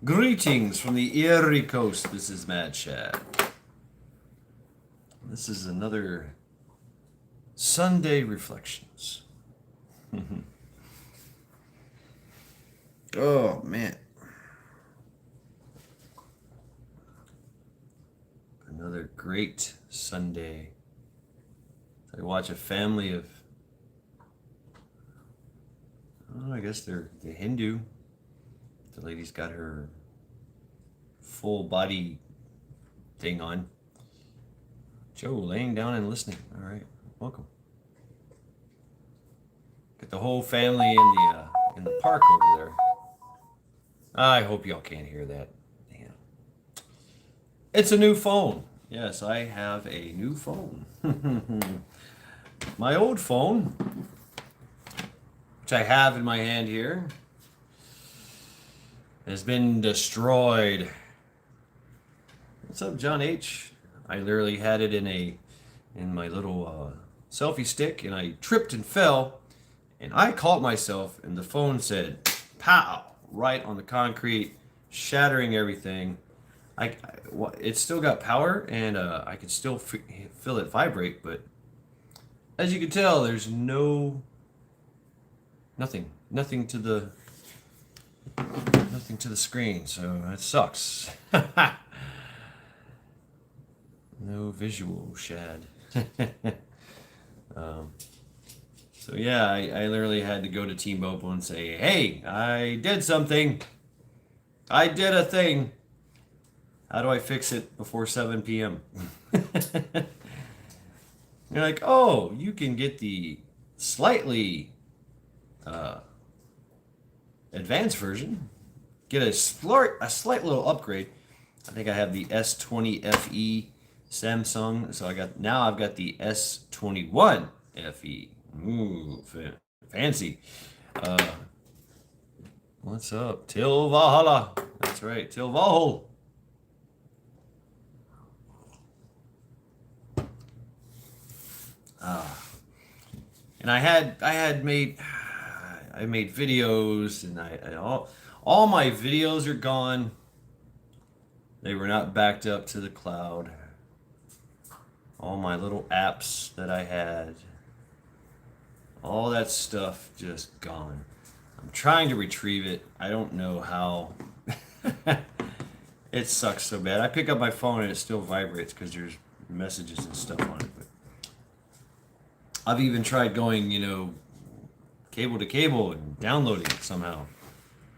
Greetings from the Erie Coast. This is Mad Shad. This is another Sunday Reflections. Oh, man. Another great Sunday. I watch a family of, I guess they're the Hindu. The lady's got her full body thing on. Joe, laying down and listening. All right, welcome. Got the whole family in the park over there. I hope y'all can't hear that. Damn. It's a new phone. Yes, I have a new phone. My old phone, which I have in my hand here, has been destroyed. What's up, John H? I literally had it in my little selfie stick, and I tripped and fell, and I caught myself, and the phone said, "Pow!" right on the concrete, shattering everything. It still got power, and I could still feel it vibrate, but as you can tell, there's nothing to the screen, so that sucks. No visual, Shad. So yeah, I literally had to go to T-Mobile and say, "Hey, I did something. I did a thing. How do I fix it before 7 p.m.?" You're like, "Oh, you can get the slightly advanced version. Get a slight little upgrade. I think I have the S20 FE Samsung, so I've got the S21 FE. Ooh, fancy. Uh, what's up, Till Valhalla? That's right, Till Valhalla. And I made videos, and all my videos are gone. They were not backed up to the cloud. All my little apps that I had, all that stuff just gone. I'm trying to retrieve it. I don't know how. It sucks so bad. I pick up my phone and it still vibrates because there's messages and stuff on it. But I've even tried going, cable to cable and downloading it somehow.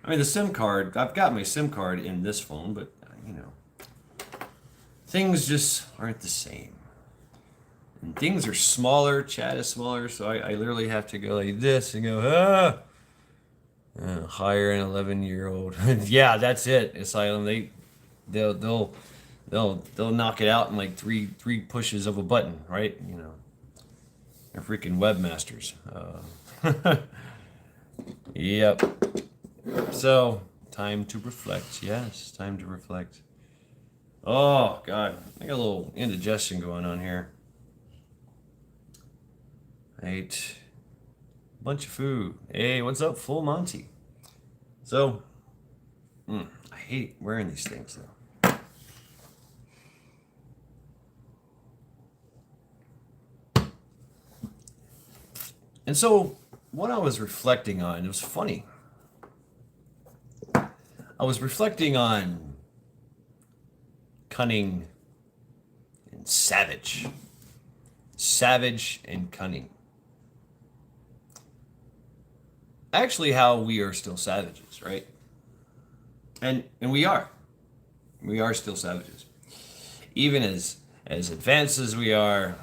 I mean, the SIM card, I've got my SIM card in this phone, but, things just aren't the same. And things are smaller, chat is smaller, so I literally have to go like this and go, hire an 11-year-old. Yeah, that's it. Asylum. They'll knock it out in like three pushes of a button, right? They're freaking webmasters. Yep. So, time to reflect. Yes, time to reflect. Oh, God. I got a little indigestion going on here. I ate a bunch of food. Hey, what's up, Full Monty? So, I hate wearing these things, though. And so, what I was reflecting on, it was funny. I was reflecting on cunning and savage. Savage and cunning. Actually, how we are still savages, right? And we are. We are still savages. Even as advanced as we are,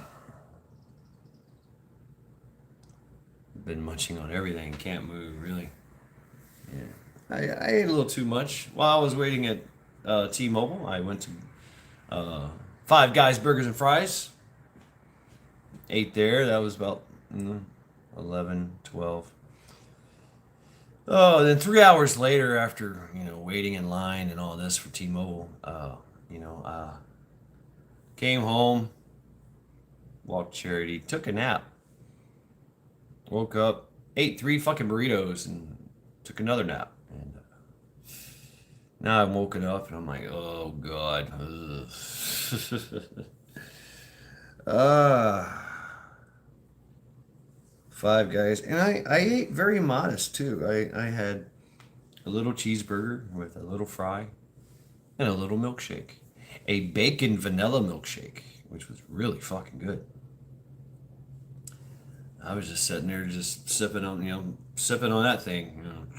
been munching on everything, can't move, really. Yeah. I ate a little too much. While I was waiting at T-Mobile, I went to Five Guys Burgers and Fries. Ate there. That was about 11, 12. Oh, then 3 hours later, after waiting in line and all this for T-Mobile, came home, walked Charity, took a nap, woke up, ate 3 fucking burritos, and took another nap. And Now I'm woken up and I'm like, oh God. Ah, Five Guys, and I ate very modest too. I had a little cheeseburger with a little fry and a little milkshake, a bacon vanilla milkshake, which was really fucking good. I was just sitting there, just sipping on that thing,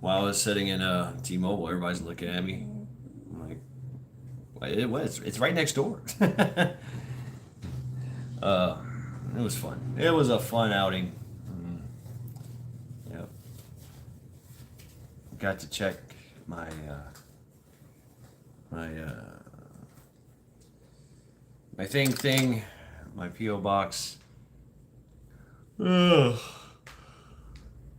while I was sitting in T-Mobile. Everybody's looking at me. I'm like, "Well, it was. It's right next door." uh, it was fun. It was a fun outing. Yep. Got to check my my my thing, my PO box. Oh,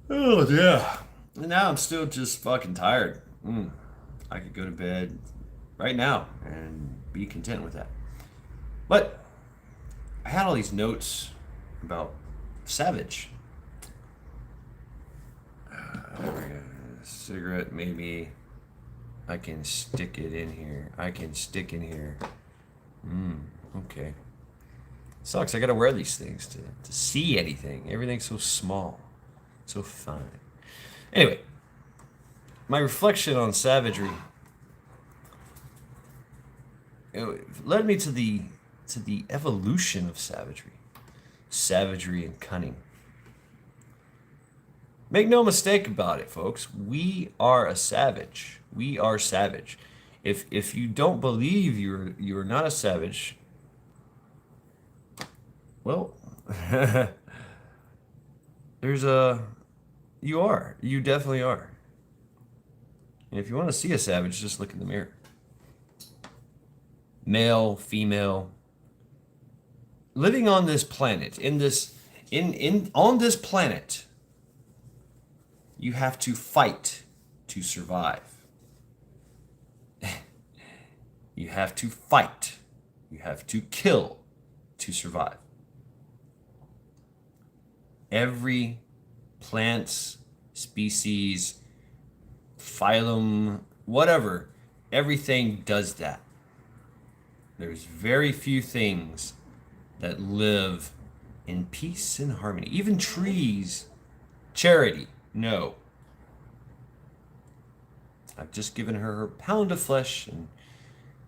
oh yeah. And now I'm still just fucking tired. I could go to bed right now and be content with that. But I had all these notes about Savage. Cigarette, maybe I can stick it in here. I can stick in here. Okay. Sucks. I gotta wear these things to see anything. Everything's so small, so fine. Anyway, my reflection on savagery, led me to the evolution of savagery and cunning. Make no mistake about it, folks. We are a savage. We are savage. If you don't believe you're not a savage, well, there's a you are. You definitely are. And if you want to see a savage, just look in the mirror. Male, female, living on this planet, in on this planet, you have to fight to survive. You have to fight. You have to kill to survive. Every plants, species, phylum, whatever, everything does that. There's very few things that live in peace and harmony. Even trees. Charity, no. I've just given her her pound of flesh, and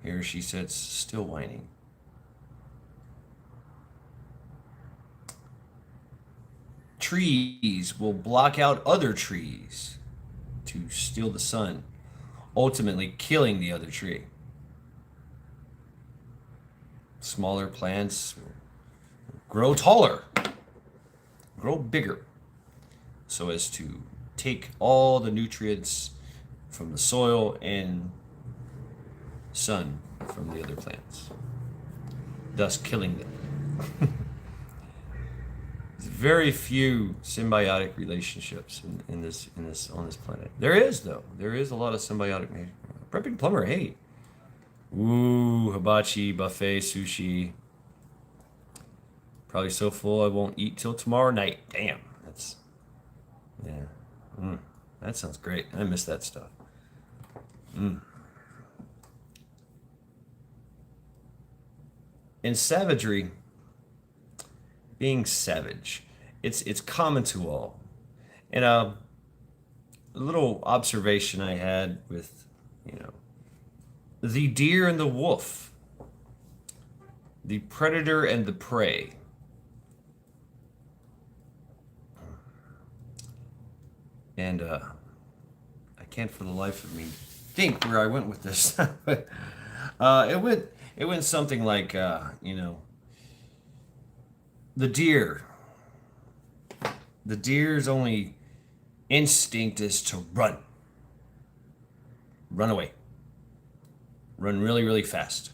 here she sits, still whining. Trees will block out other trees to steal the sun, ultimately killing the other tree. Smaller plants will grow taller, grow bigger, so as to take all the nutrients from the soil and sun from the other plants, thus killing them. There's very few symbiotic relationships in this on this planet. There is though. There is a lot of symbiotic. Prepping plumber, hey. Ooh, hibachi, buffet, sushi. Probably so full I won't eat till tomorrow night. Damn, that's yeah. That sounds great. I miss that stuff. In savagery, being savage, it's common to all. And a little observation I had with, the deer and the wolf, the predator and the prey. And I can't for the life of me think where I went with this. But it went something like the deer. The deer's only instinct is to run. Run away. Run really, really fast.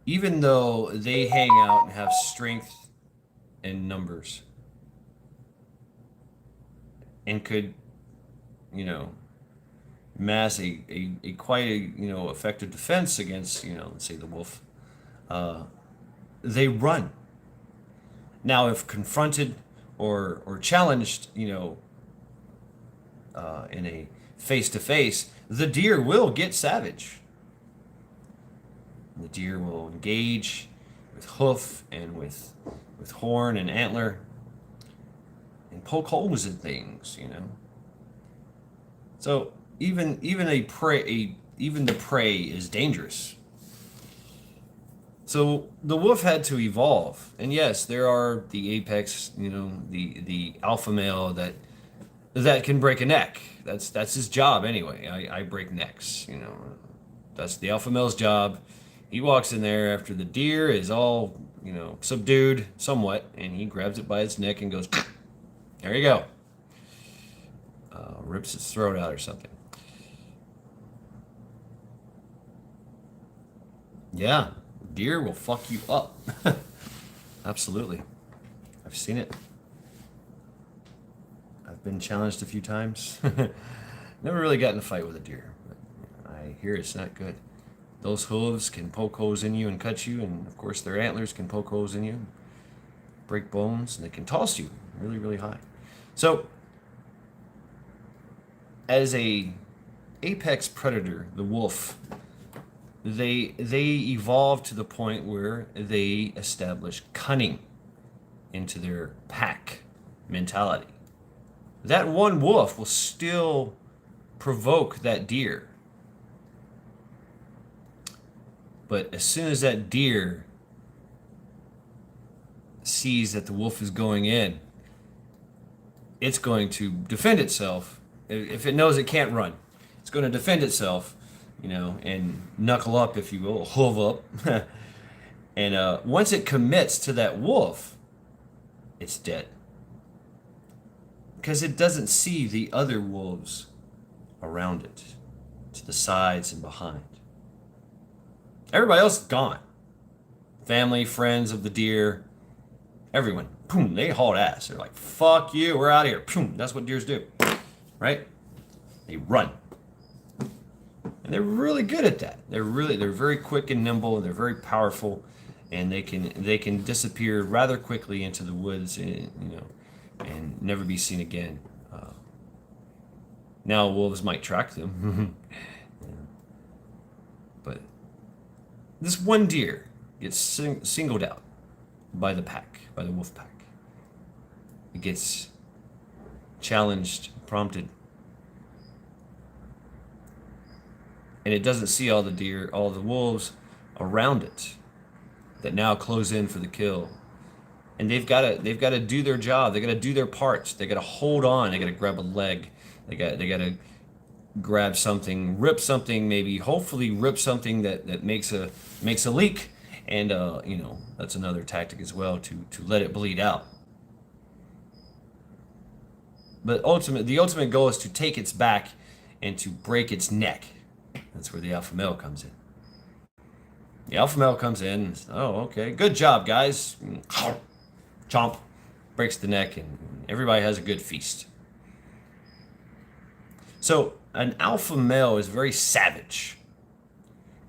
Even though they hang out and have strength in numbers. And could, mass a quite effective defense against, let's say the wolf. They run. Now, if confronted or challenged, in a face-to-face, the deer will get savage. The deer will engage with hoof and with horn and antler and poke holes in things, you know. So even the prey is dangerous. So the wolf had to evolve, and yes, there are the apex, you know, the alpha male that can break a neck. That's his job anyway. I break necks, you know. That's the alpha male's job. He walks in there after the deer is all, you know, subdued somewhat, and he grabs it by its neck and goes, there you go. Rips its throat out or something. Yeah, deer will fuck you up. Absolutely. I've seen it. I've been challenged a few times. Never really got in a fight with a deer, but I hear it's not good. Those hooves can poke holes in you and cut you, and of course their antlers can poke holes in you, break bones, and they can toss you really, really high. So, as a apex predator, the wolf, they evolve to the point where they establish cunning into their pack mentality. That one wolf will still provoke that deer. But as soon as that deer sees that the wolf is going in, it's going to defend itself. If it knows it can't run, it's going to defend itself, you know, and knuckle up, if you will, hoof up. And once it commits to that wolf, it's dead. Because it doesn't see the other wolves around it, to the sides and behind. Everybody else is gone. Family, friends of the deer, everyone. Boom, they hauled ass. They're like, fuck you, we're out of here. Boom, that's what deers do. Right? They run. And they're really good at that. They're very quick and nimble, and they're very powerful, and they can disappear rather quickly into the woods, and, you know, and never be seen again. Now wolves might track them. But this one deer gets singled out by the pack, by the wolf pack. It gets challenged, prompted. And it doesn't see all the deer, all the wolves around it that now close in for the kill. And they've got to do their job. They got to do their parts. They got to hold on. They got to grab a leg. They got to grab something, rip something, maybe hopefully rip something that makes a leak, and you know, that's another tactic as well, to let it bleed out. But the ultimate goal is to take its back and to break its neck. That's where the alpha male comes in. The alpha male comes in and says, oh, okay, good job, guys. Chomp, breaks the neck, and everybody has a good feast. So an alpha male is very savage,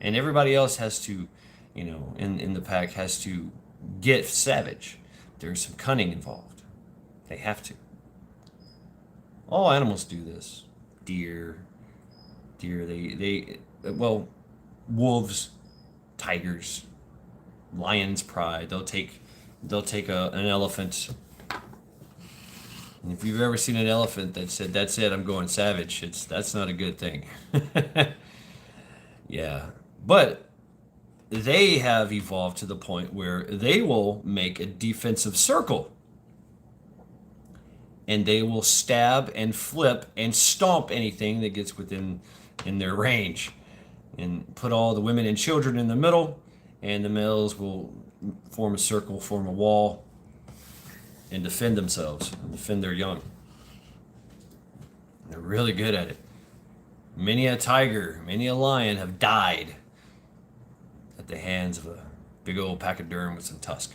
and everybody else has to, you know, in the pack has to get savage. There's some cunning involved. They have to. All animals do this. Deer, well, wolves, tigers, lions' pride. They'll take an elephant. And if you've ever seen an elephant that said, "That's it, I'm going savage," that's not a good thing. Yeah, but they have evolved to the point where they will make a defensive circle, and they will stab and flip and stomp anything that gets in their range, and put all the women and children in the middle, and the males will form a circle, form a wall, and defend themselves and defend their young. They're really good at it. Many a tiger, many a lion have died at the hands of a big old pachyderm with some tusk.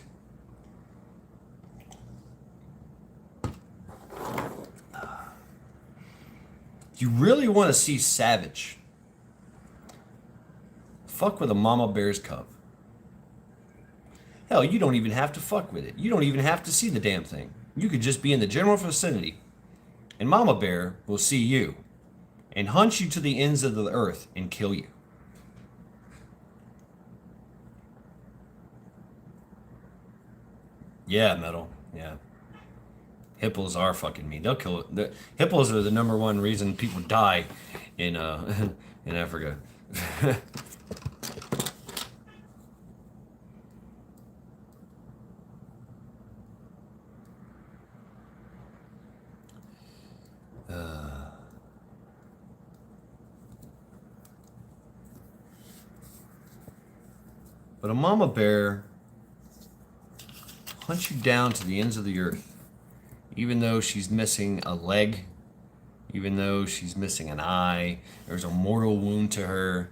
You really want to see savage? Fuck with a mama bear's cub. Hell, you don't even have to fuck with it. You don't even have to see the damn thing. You could just be in the general vicinity, and mama bear will see you, and hunt you to the ends of the earth and kill you. Yeah, metal. Yeah. Hippos are fucking mean. They'll kill it. The hippos are the number one reason people die in in Africa. But a mama bear hunts you down to the ends of the earth, even though she's missing a leg, even though she's missing an eye, there's a mortal wound to her.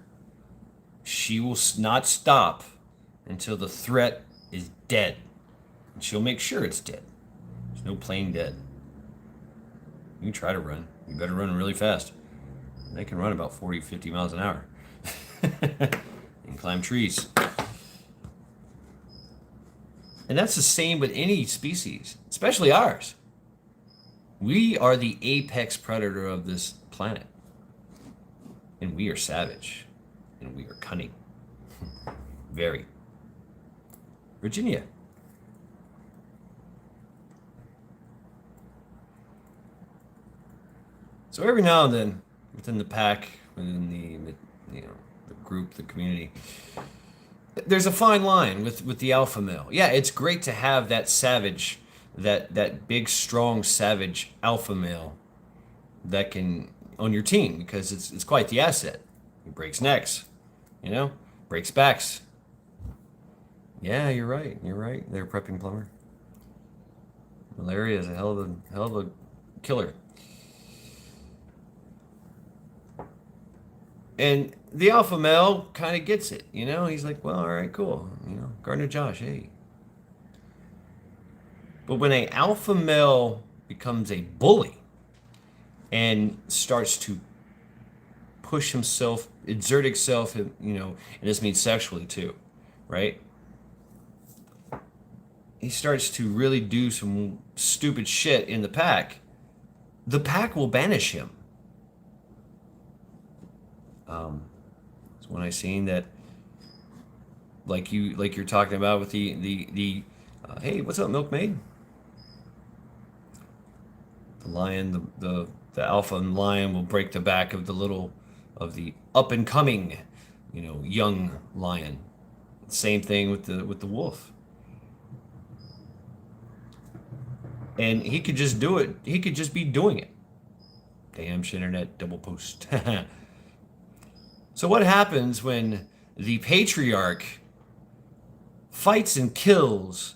She will not stop until the threat is dead. And she'll make sure it's dead. There's no plain dead. You can try to run. You better run really fast. They can run about 40, 50 miles an hour. And climb trees. And that's the same with any species, especially ours. We are the apex predator of this planet. And we are savage. And we are cunning. Very. Virginia. So every now and then, within the pack, within the group, the community, there's a fine line with the alpha male. Yeah, it's great to have that savage, that big, strong, savage alpha male that can on your team, because it's quite the asset. He breaks necks, breaks backs. Yeah, you're right. They're prepping plumber. Malaria is a hell of a killer. And the alpha male kind of gets it, He's like, well, all right, cool. Gardner Josh, hey. But when an alpha male becomes a bully and starts to push himself, exert himself, and this means sexually too, right? He starts to really do some stupid shit in the pack will banish him. So when I seen that, like you're talking about with the hey, what's up, milkmaid? The lion, the alpha lion will break the back of the up and coming, young lion. Same thing with the wolf. And he could just do it. He could just be doing it. Damn internet double post. So what happens when the patriarch fights and kills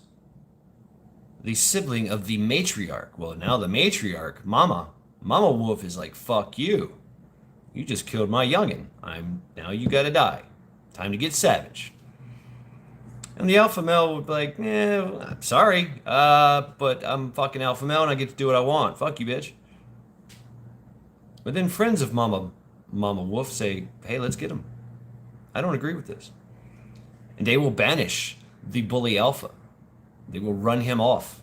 the sibling of the matriarch? Well, now the matriarch, Mama Wolf, is like, fuck you. You just killed my youngin'. Now you gotta die. Time to get savage. And the alpha male would be like, I'm sorry, but I'm fucking alpha male and I get to do what I want. Fuck you, bitch. But then friends of Mama Wolf say, hey, let's get him. I don't agree with this. And they will banish the bully alpha. They will run him off.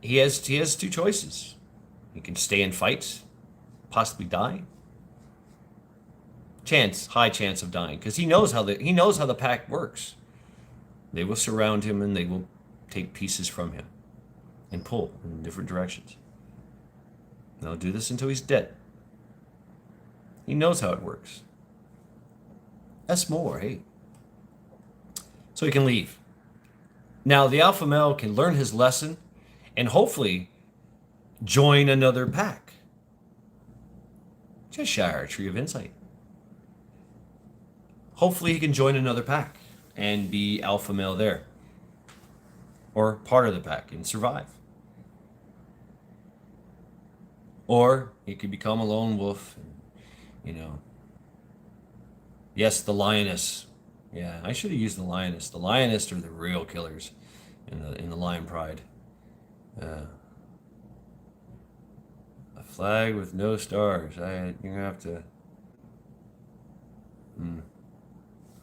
He has two choices. He can stay and fight, possibly die. High chance of dying, because he knows how the pack works. They will surround him and they will take pieces from him and pull in different directions. They'll do this until he's dead. He knows how it works. That's more, hey. So he can leave. Now, the alpha male can learn his lesson and hopefully join another pack. Cheshire Tree of Insight. Hopefully he can join another pack and be alpha male there. Or part of the pack and survive. Or he could become a lone wolf. Yes, the lioness. Yeah, I should have used the lioness. The lioness are the real killers in the lion pride. A flag with no stars. You're gonna have to.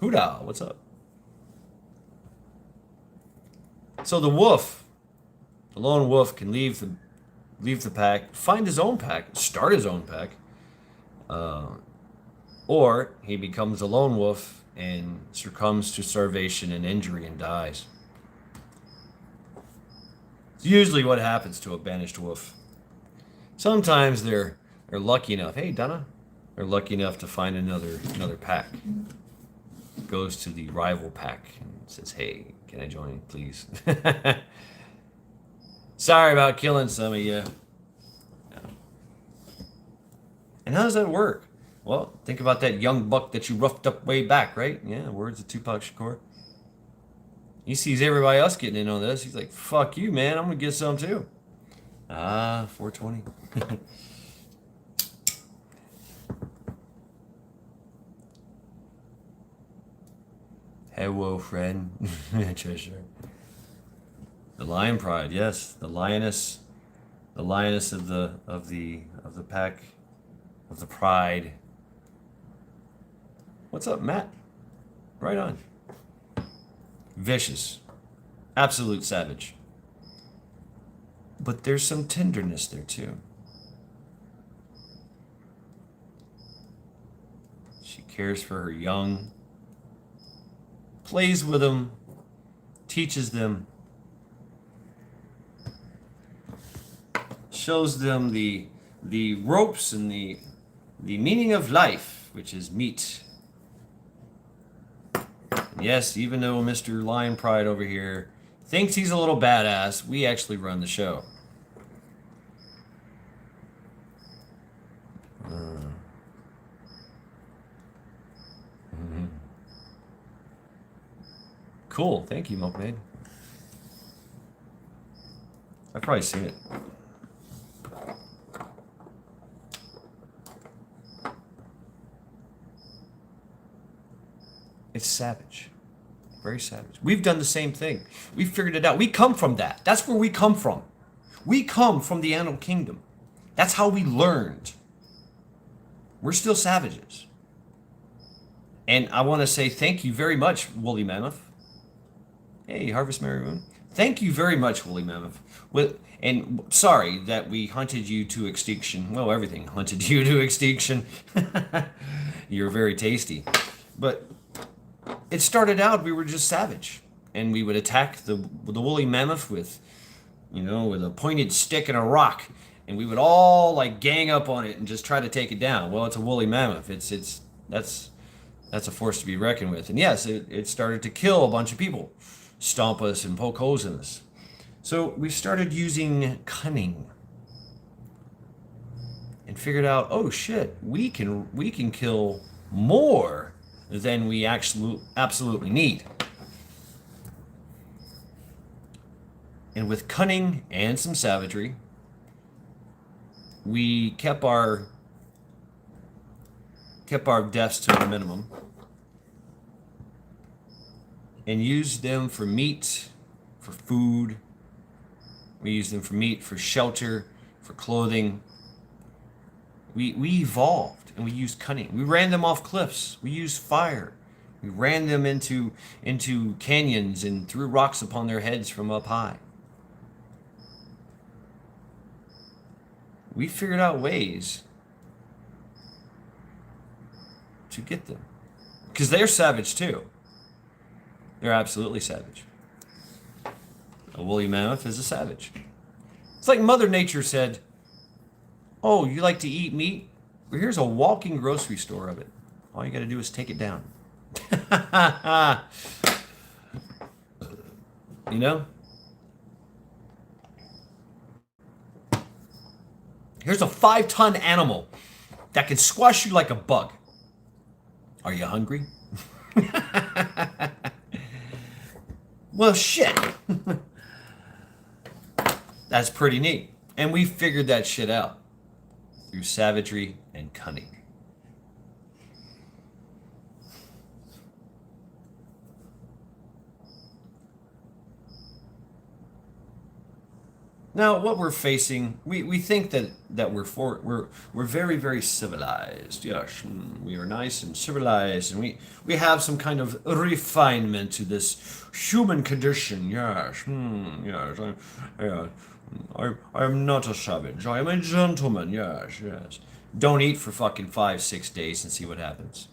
Huda, what's up? So the lone wolf, can leave the pack, find his own pack, start his own pack, Or he becomes a lone wolf and succumbs to starvation and injury and dies. It's usually what happens to a banished wolf. Sometimes they're lucky enough. Hey, Donna. They're lucky enough to find another pack. Goes to the rival pack and says, "Hey, can I join, please?" Sorry about killing some of you. And how does that work? Well, think about that young buck that you roughed up way back, right? Yeah, words of Tupac Shakur. He sees everybody else getting in on this. He's like, "Fuck you, man. I'm gonna get some too." Ah, 420. Hello, friend. Treasure. The lion pride, yes, the lioness of the pack, of the pride. What's up, Matt? Right on. Vicious, absolute savage. But there's some tenderness there too. She cares for her young, plays with them, teaches them, shows them the ropes and the meaning of life, which is meat. Yes, even though Mr. Lion Pride over here thinks he's a little badass, we actually run the show. Cool, thank you, Milkmaid. I've probably seen it. It's savage. Very savage. We've done the same thing. We figured it out. We come from that. That's where we come from. We come from the Animal Kingdom. That's how we learned. We're still savages. And I want to say thank you very much, Woolly Mammoth. Hey, Harvest Merry Moon. Thank you very much, Woolly Mammoth. And sorry that we hunted you to extinction. Well, everything hunted you to extinction. You're very tasty. But it started out, we were just savage. And we would attack the woolly mammoth with a pointed stick and a rock. And we would all like gang up on it and just try to take it down. Well, it's a woolly mammoth. That's a force to be reckoned with. And yes, it started to kill a bunch of people, stomp us and poke holes in us. So we started using cunning and figured out, oh shit, we can kill more than we absolutely need. And with cunning and some savagery, we kept our deaths to a minimum and used them for meat, for food. We used them for meat, for shelter, for clothing. We evolved and we used cunning. We ran them off cliffs. We used fire. We ran them into canyons and threw rocks upon their heads from up high. We figured out ways to get them. Because they're savage too. They're absolutely savage. A woolly mammoth is a savage. It's like Mother Nature said, oh, you like to eat meat? Well, here's a walking grocery store of it. All you got to do is take it down. You know? Here's a 5-ton animal that can squash you like a bug. Are you hungry? Well, shit. That's pretty neat. And we figured that shit out through savagery and cunning. Now, what we're facing, we think that we're very, very civilized. Yes, we are nice and civilized, and we have some kind of refinement to this human condition. Yes, yes. I am not a savage. I am a gentleman. Yes, yes. don't eat for fucking 5, 6 days and see what happens.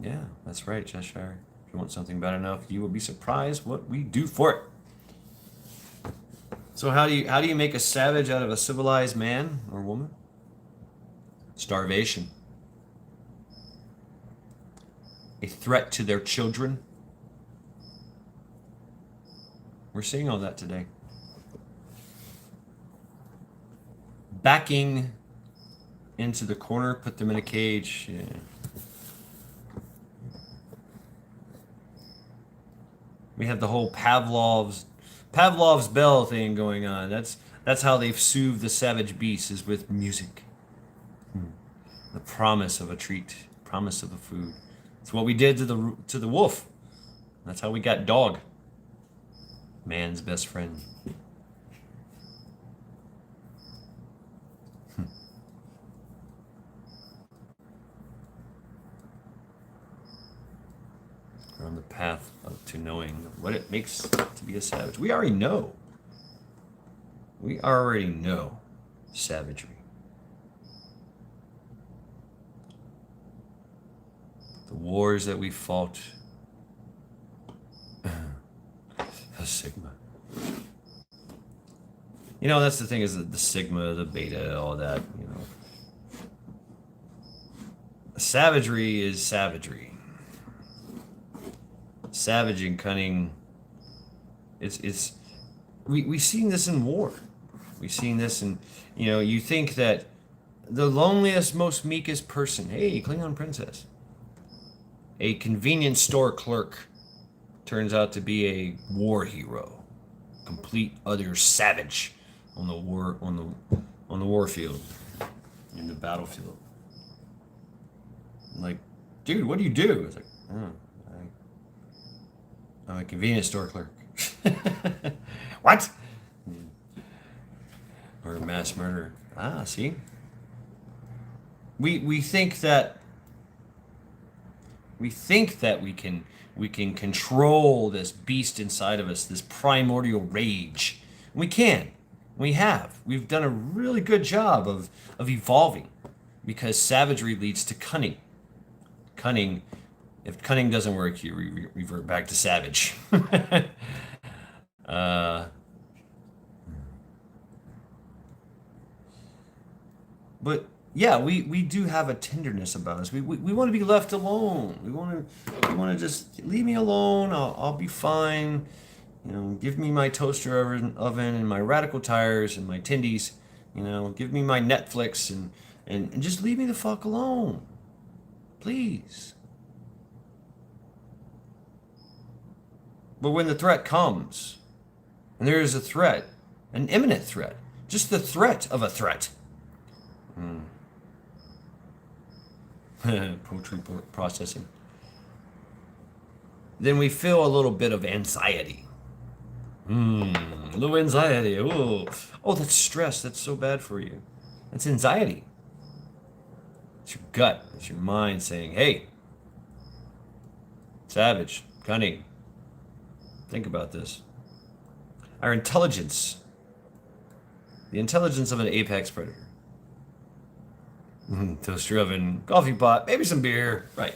Yeah, that's right, Cheshire. If you want something bad enough, you will be surprised what we do for it. So how do you make a savage out of a civilized man or woman? Starvation. A threat to their children. We're seeing all that today. Backing into the corner, put them in a cage. Yeah. We have the whole Pavlov's bell thing going on. That's how they've soothed the savage beast, is with music. The promise of a treat, promise of a food. It's what we did to the wolf. That's how we got dog. Man's best friend. We're on the path to knowing what it makes to be a savage. We already know. We already know savagery. The wars that we fought. The Sigma. You know, that's the thing, is the Sigma, the Beta, all that, you know. Savagery is savagery. Savage and cunning. We've seen this in war. We've seen this in, you know, you think that the loneliest, most meekest person, hey, Klingon princess, a convenience store clerk, turns out to be a war hero, complete utter savage on the war field, in the battlefield. Like, dude, what do you do? It's like, oh, I'm a convenience store clerk. What? Or a mass murderer. Ah, see? We think that we can control this beast inside of us, this primordial rage. We can. We have. We've done a really good job of evolving, because savagery leads to cunning. Cunning, if cunning doesn't work, you revert back to savage. But yeah, we do have a tenderness about us. We want to be left alone. We want to just leave me alone. I'll be fine. You know, give me my toaster oven and my radical tires and my tendies. You know, give me my Netflix and just leave me the fuck alone, please. But when the threat comes, and there is a threat, an imminent threat, just the threat of a threat. Poetry processing. Then we feel a little bit of anxiety. A little anxiety. Oh, that's stress. That's so bad for you. That's anxiety. It's your gut. It's your mind saying, hey, savage, cunning, think about this. Our intelligence, the intelligence of an apex predator. Toaster oven, coffee pot, maybe some beer. Right.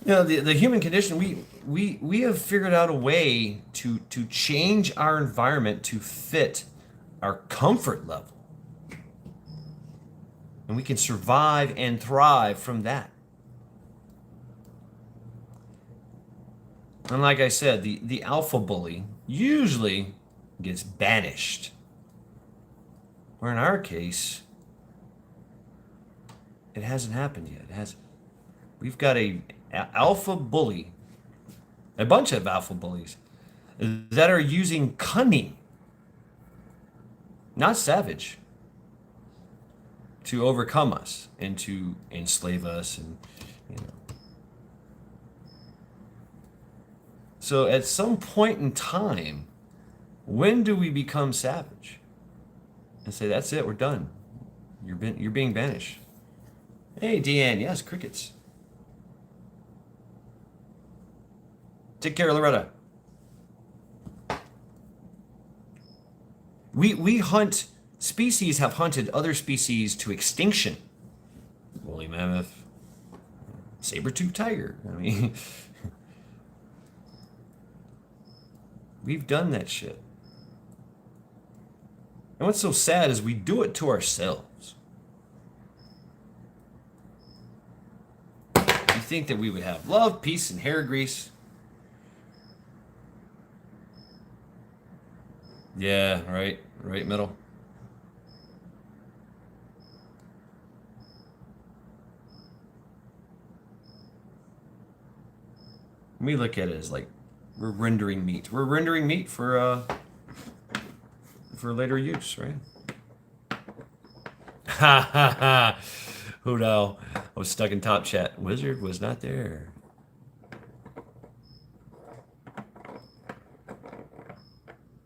You know, the human condition, we have figured out a way to change our environment to fit our comfort level. And we can survive and thrive from that. And like I said, the alpha bully usually gets banished. Or in our case, it hasn't happened yet. It hasn't. We've got a alpha bully, a bunch of alpha bullies that are using cunning, not savage, to overcome us and to enslave us, and you know. So at some point in time, when do we become savage? And say, that's it, we're done. You're being banished. Hey, Deanne, yes, crickets. Take care, Loretta. We hunt, species have hunted other species to extinction. Woolly mammoth, saber-toothed tiger. I mean, we've done that shit. And what's so sad is we do it to ourselves. You think that we would have love, peace, and hair grease. Yeah, right, right middle. We look at it as like we're rendering meat. We're rendering meat for later use, right? Ha ha ha! Who know? I was stuck in Top Chat. Wizard was not there.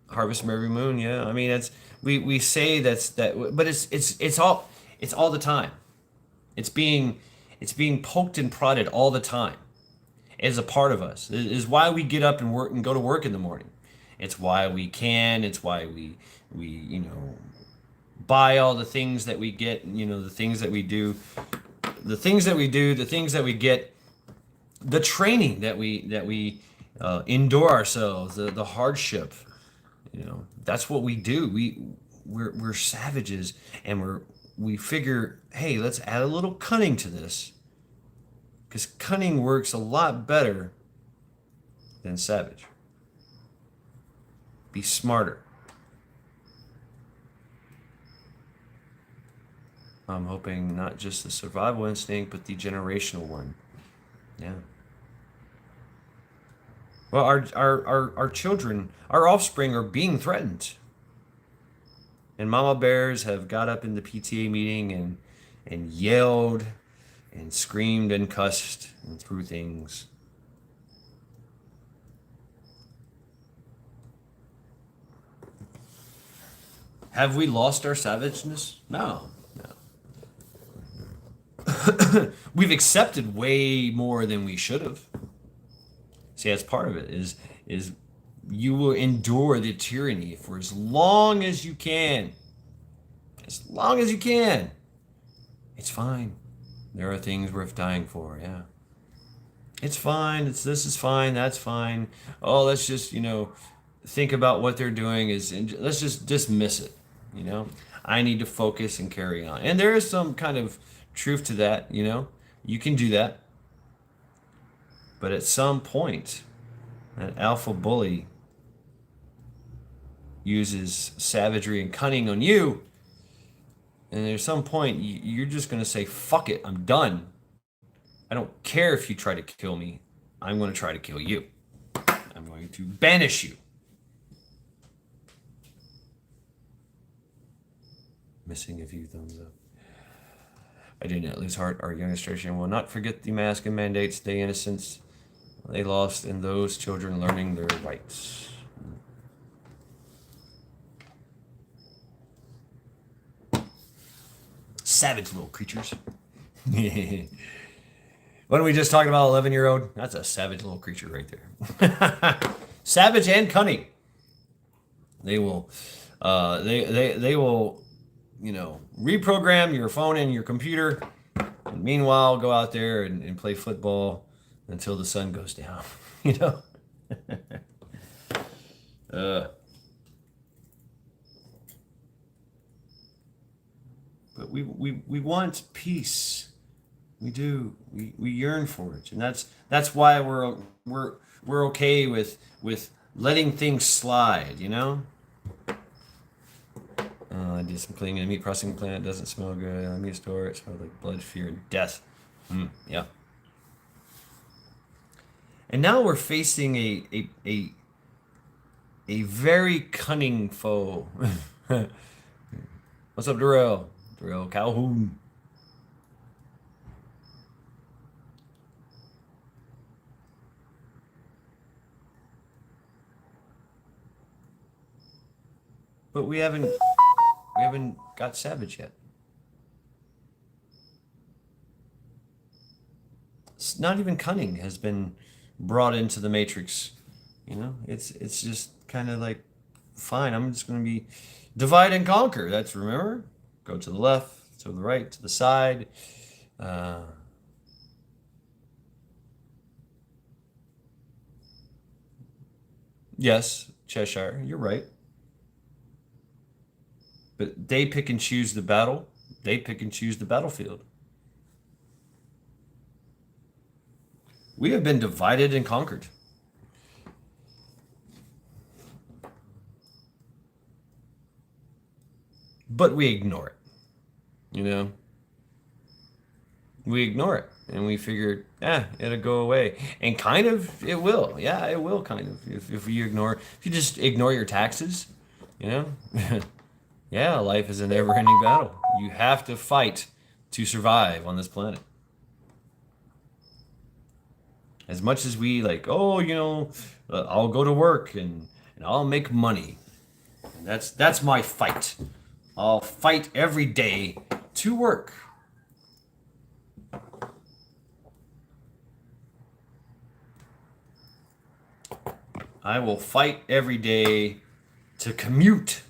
Harvest from every moon. Yeah, I mean that's we say that, but it's all the time. It's being it's being poked and prodded all the time. Is a part of us. It is why we get up and work and go to work in the morning. It's why we can. It's why we buy all the things that we get. The things that we do, the things that we do, the things that we get, the training that we endure ourselves, the hardship. That's what we do. We're savages, and we figure, hey, let's add a little cunning to this, because cunning works a lot better than savage. Be smarter. I'm hoping not just the survival instinct, but the generational one. Yeah. Well, our children, our offspring are being threatened. And mama bears have got up in the PTA meeting and yelled and screamed and cussed and threw things. Have we lost our savageness? No, no. We've accepted way more than we should have. See, that's part of it. Is you will endure the tyranny for as long as you can. As long as you can. It's fine. There are things worth dying for, yeah. It's fine. This is fine. That's fine. Oh, let's just think about what they're doing let's just dismiss it. I need to focus and carry on. And there is some kind of truth to that. You can do that. But at some point, that alpha bully uses savagery and cunning on you. And there's some point you're just going to say, fuck it, I'm done. I don't care if you try to kill me. I'm going to try to kill you. I'm going to banish you. Missing a few thumbs up. I do not lose heart. Our administration will not forget the mask and mandates, the innocence they lost, and those children learning their rights. Savage little creatures. What are we just talking about? 11-year-old? That's a savage little creature right there. Savage and cunning. They will, they will, reprogram your phone and your computer, and meanwhile go out there and play football until the sun goes down. But we want peace. We do. We yearn for it, and that's why we're okay with letting things slide. I did some cleaning in a meat processing plant. It doesn't smell good. Let me store it. It smells like blood, fear, and death. Yeah. And now we're facing a very cunning foe. What's up, Darrell? Darrell Calhoun. But we haven't got savage yet. It's not even cunning has been brought into the Matrix. It's just kind of like fine, I'm just going to be divide and conquer. That's, remember, go to the left, to the right, to the side. Uh, yes, Cheshire, you're right. But they pick and choose the battle. They pick and choose the battlefield. We have been divided and conquered. But we ignore it. You know? We ignore it. And we figure, it'll go away. And kind of, it will. Yeah, it will kind of. If you ignore, if you just ignore your taxes, you know? Yeah, life is a never ending battle. You have to fight to survive on this planet. As much as we like, oh, I'll go to work and I'll make money. And that's my fight. I'll fight every day to work. I will fight every day to commute.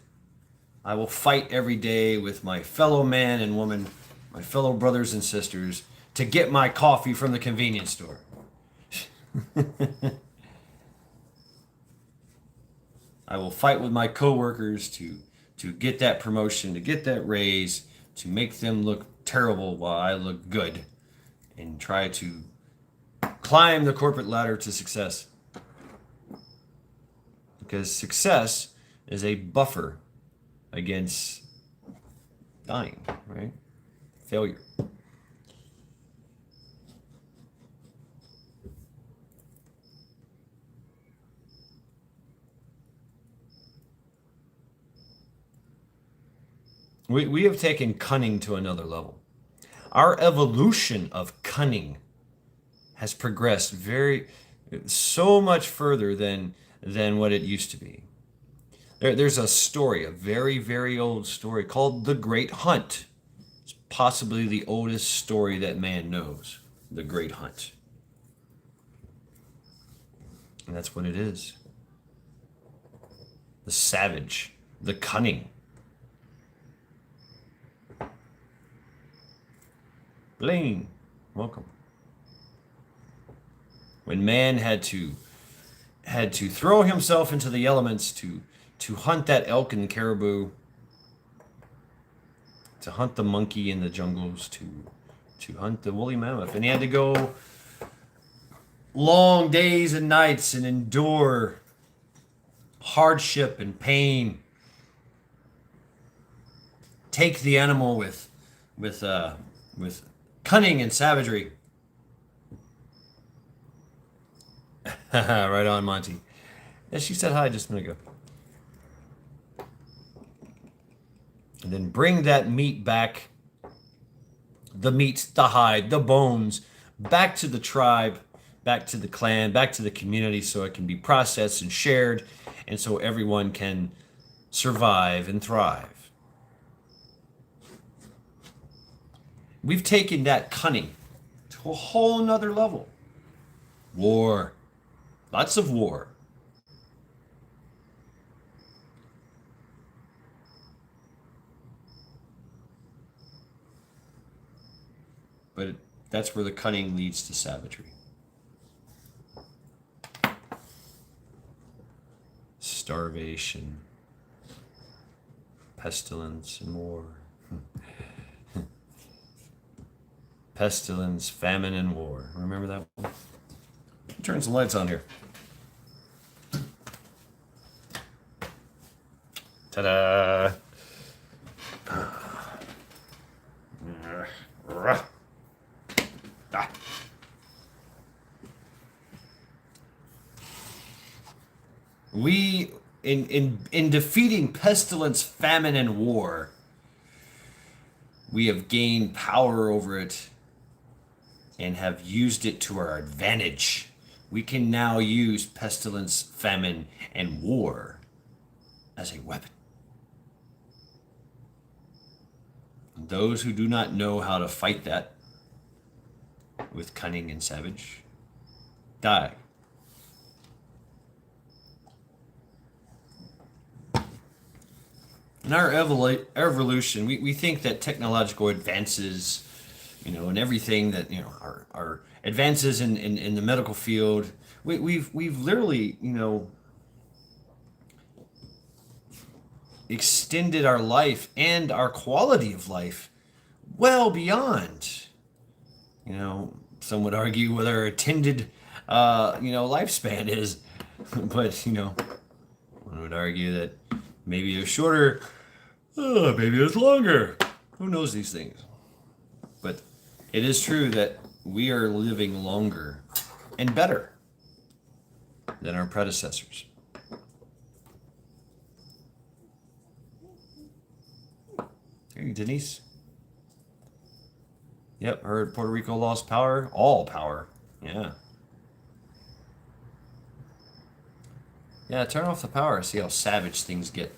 I will fight every day with my fellow man and woman, my fellow brothers and sisters, to get my coffee from the convenience store. I will fight with my coworkers to get that promotion, to get that raise, to make them look terrible while I look good, and try to climb the corporate ladder to success. Because success is a buffer against dying, right? Failure. We have taken cunning to another level. Our evolution of cunning has progressed so much further than what it used to be. There's a story, a very, very old story called The Great Hunt. It's possibly the oldest story that man knows, The Great Hunt. And that's what it is. The savage, the cunning. Blaine, welcome. When man had to throw himself into the elements to hunt that elk and caribou, to hunt the monkey in the jungles, to hunt the woolly mammoth, and he had to go long days and nights and endure hardship and pain. Take the animal with cunning and savagery. Right on, Monty. Yeah, she said hi just a minute ago. And then bring that meat back, the meat, the hide, the bones, back to the tribe, back to the clan, back to the community, so it can be processed and shared, and so everyone can survive and thrive. We've taken that cunning to a whole nother level. War. Lots of war. But that's where the cunning leads to savagery. Starvation, pestilence, and war. Pestilence, famine, and war. Remember that one? Turn some lights on here. Ta-da! We, in defeating pestilence, famine, and war, we have gained power over it and have used it to our advantage. We can now use pestilence, famine, and war as a weapon. Those who do not know how to fight that with cunning and savage die. In our evolution, we think that technological advances, and everything that, our advances in the medical field, we've literally, extended our life and our quality of life well beyond, some would argue what our intended, lifespan is. But, one would argue that maybe it's shorter, maybe it's longer. Who knows these things? But it is true that we are living longer and better than our predecessors. Hey, Denise. Yep, heard Puerto Rico lost power. All power. Yeah. Yeah, turn off the power. See how savage things get.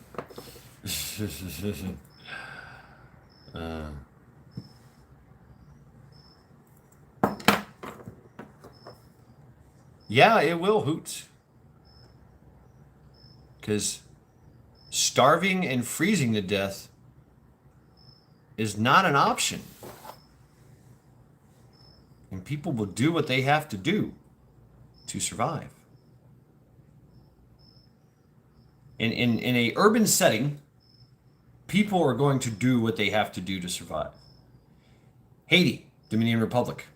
uh, yeah, it will, Hoot. Because starving and freezing to death is not an option. And people will do what they have to do to survive. In a urban setting, people are going to do what they have to do to survive. Haiti, Dominican Republic.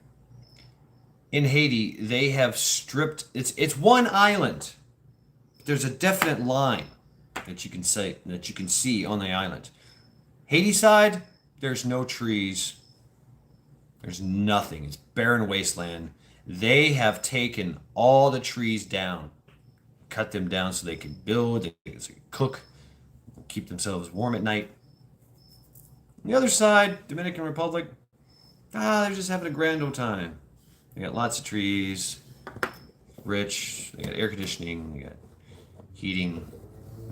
In Haiti, they have stripped, it's one island. There's a definite line that you can see on the island. Haiti side, there's no trees. There's nothing. It's barren wasteland. They have taken all the trees down, cut them down so they can build, they can cook, keep themselves warm at night. On the other side, Dominican Republic, they're just having a grand old time. They got lots of trees, rich, they got air conditioning, they got heating,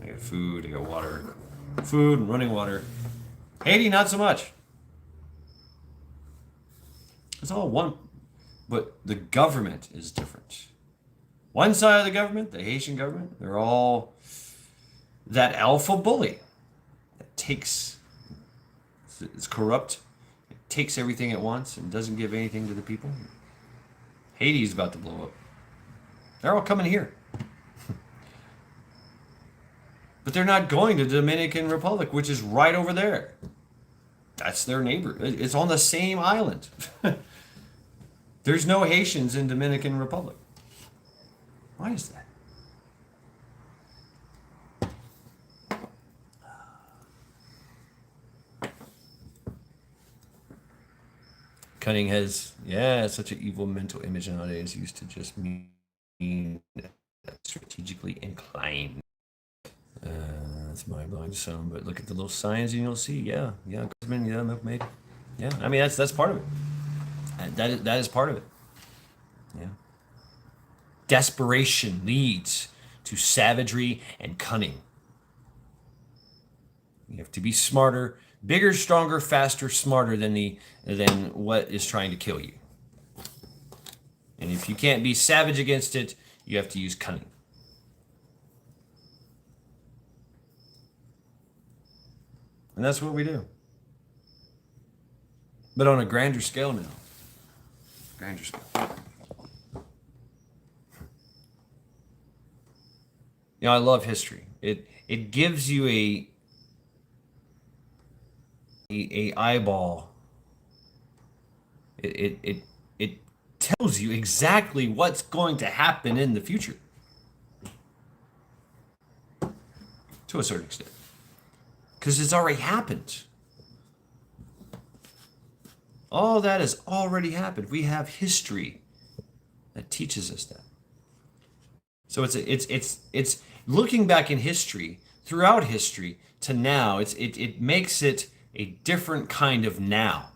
they got food, they got water, food and running water. Haiti, not so much. It's all one, but the government is different. One side of the government, the Haitian government, they're all that alpha bully that it's corrupt, it takes everything at once and doesn't give anything to the people. Haiti's about to blow up. They're all coming here. But they're not going to the Dominican Republic, which is right over there. That's their neighbor. It's on the same island. There's no Haitians in Dominican Republic. Why is that? Cunning has, such an evil mental image nowadays. Used to just mean strategically inclined. That's mind-blowing to some, but look at the little signs and you'll see, milkmaid. Yeah, I mean, that's part of it. That is part of it. Yeah. Desperation leads to savagery and cunning. You have to be smarter, bigger, stronger, faster, smarter than what is trying to kill you. And if you can't be savage against it, you have to use cunning. And that's what we do. But on a grander scale now. Grander scale. I love history. It gives you a eyeball. It tells you exactly what's going to happen in the future. To a certain extent. Because it's already happened. All that has already happened. We have history that teaches us that. So it's looking back in history, throughout history to now. It makes it a different kind of now.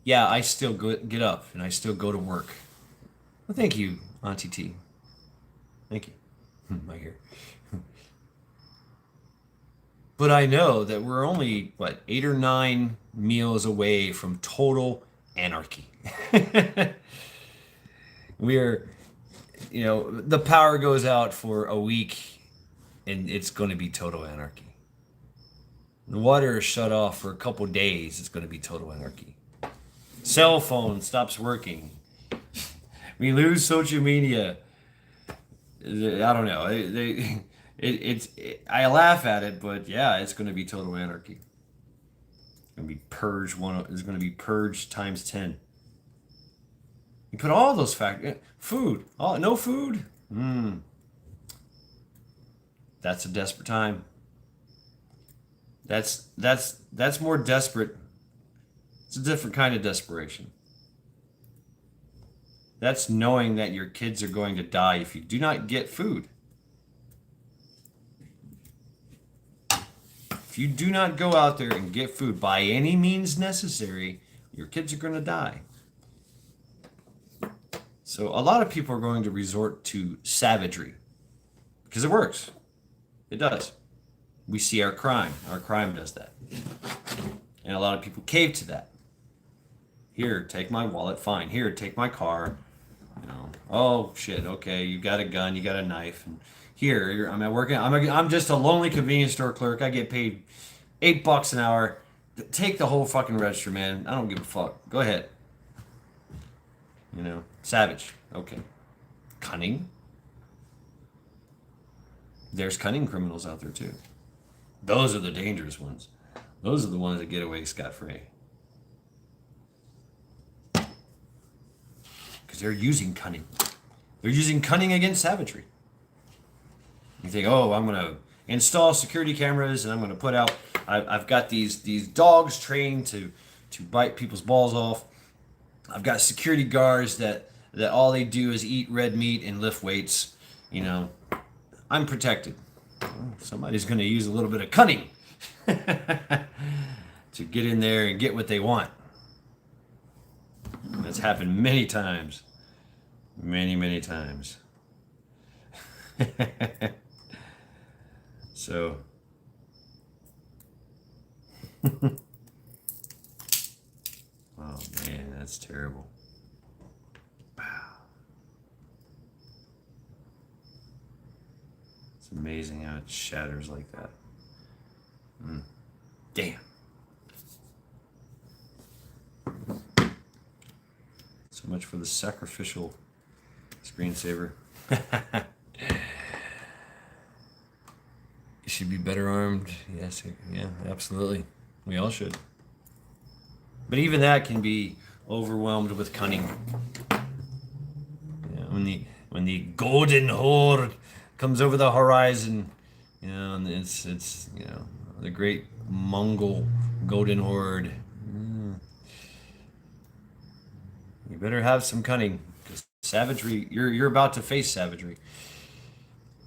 Yeah, I still get up and I still go to work. Well, thank you, Auntie T. Thank you. I hear. But I know that we're only, 8 or 9 meals away from total anarchy. We're, the power goes out for a week and it's going to be total anarchy. The water is shut off for a couple days, it's going to be total anarchy. Cell phone stops working. We lose social media. I don't know. I laugh at it, but yeah, it's going to be total anarchy. It's going to be purge one. It's going to be purge times 10. You put all those factors. Food. Oh, no food. That's a desperate time. That's more desperate. It's a different kind of desperation. That's knowing that your kids are going to die if you do not get food. If you do not go out there and get food by any means necessary, your kids are going to die. So a lot of people are going to resort to savagery because it works. It does. We see our crime. Our crime does that. And a lot of people cave to that. Here, take my wallet. Fine. Here, take my car. You know, oh shit. Okay, you got a gun. You got a knife. And here, I'm at working. I'm just a lonely convenience store clerk. I get paid $8 an hour. Take the whole fucking register, man. I don't give a fuck. Go ahead. You know, savage. Okay. Cunning. There's cunning criminals out there too. Those are the dangerous ones. Those are the ones that get away scot-free. Because they're using cunning. They're using cunning against savagery. You think, oh, I'm going to install security cameras and I'm going to put out, I've got these dogs trained to bite people's balls off. I've got security guards that all they do is eat red meat and lift weights. You know, I'm protected. Well, somebody's going to use a little bit of cunning to get in there and get what they want. And that's happened many times. Many times. So. Oh man, that's terrible. Wow. It's amazing how it shatters like that. Damn. So much for the sacrificial screensaver. You should be better armed. Yes, yeah, absolutely. We all should. But even that can be overwhelmed with cunning. Yeah, when the golden horde comes over the horizon, you know, and it's you know, the great Mongol golden horde. You better have some cunning, because savagery, you're about to face savagery.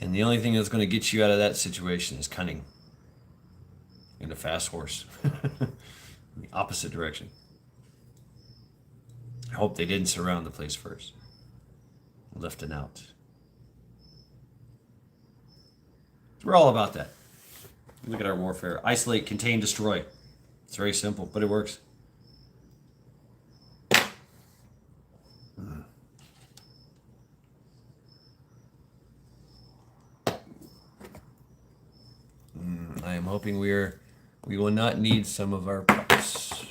And the only thing that's going to get you out of that situation is cunning. And a fast horse. In the opposite direction. I hope they didn't surround the place first. Left it out. We're all about that. Look at our warfare. Isolate, contain, destroy. It's very simple, but it works. I am hoping we will not need some of our pups.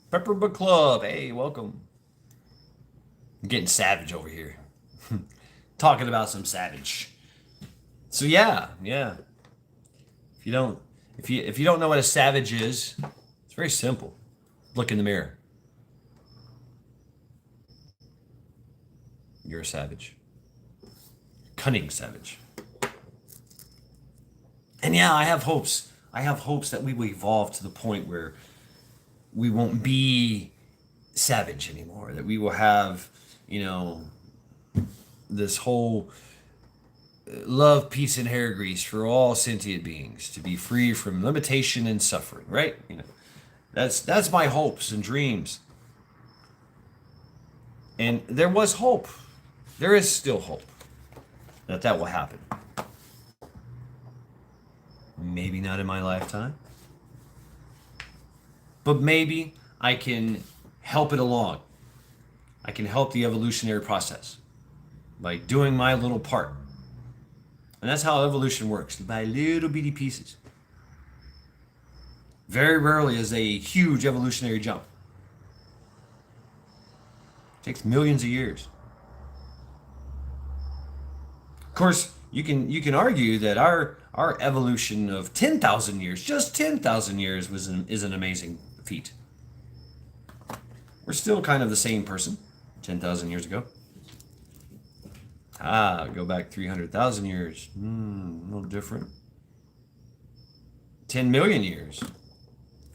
Pepper Book Club, hey, welcome. I'm getting savage over here. Talking about some savage. So yeah. If you don't know what a savage is, it's very simple. Look in the mirror. You're a savage. Cunning savage. And yeah, I have hopes. I have hopes that we will evolve to the point where we won't be savage anymore. That we will have, you know, this whole love, peace, and hair grease for all sentient beings, to be free from limitation and suffering, right? You know, that's my hopes and dreams. And there was hope. There is still hope that will happen. Maybe not in my lifetime. but maybe I can help it along. I can help the evolutionary process by doing my little part. And that's how evolution works, by little bitty pieces. Very rarely is a huge evolutionary jump. It takes millions of years. Of course, you can argue that our evolution of 10,000 years, just 10,000 years, is an amazing feat. We're still kind of the same person 10,000 years ago. Go back 300,000 years. A little different. 10 million years.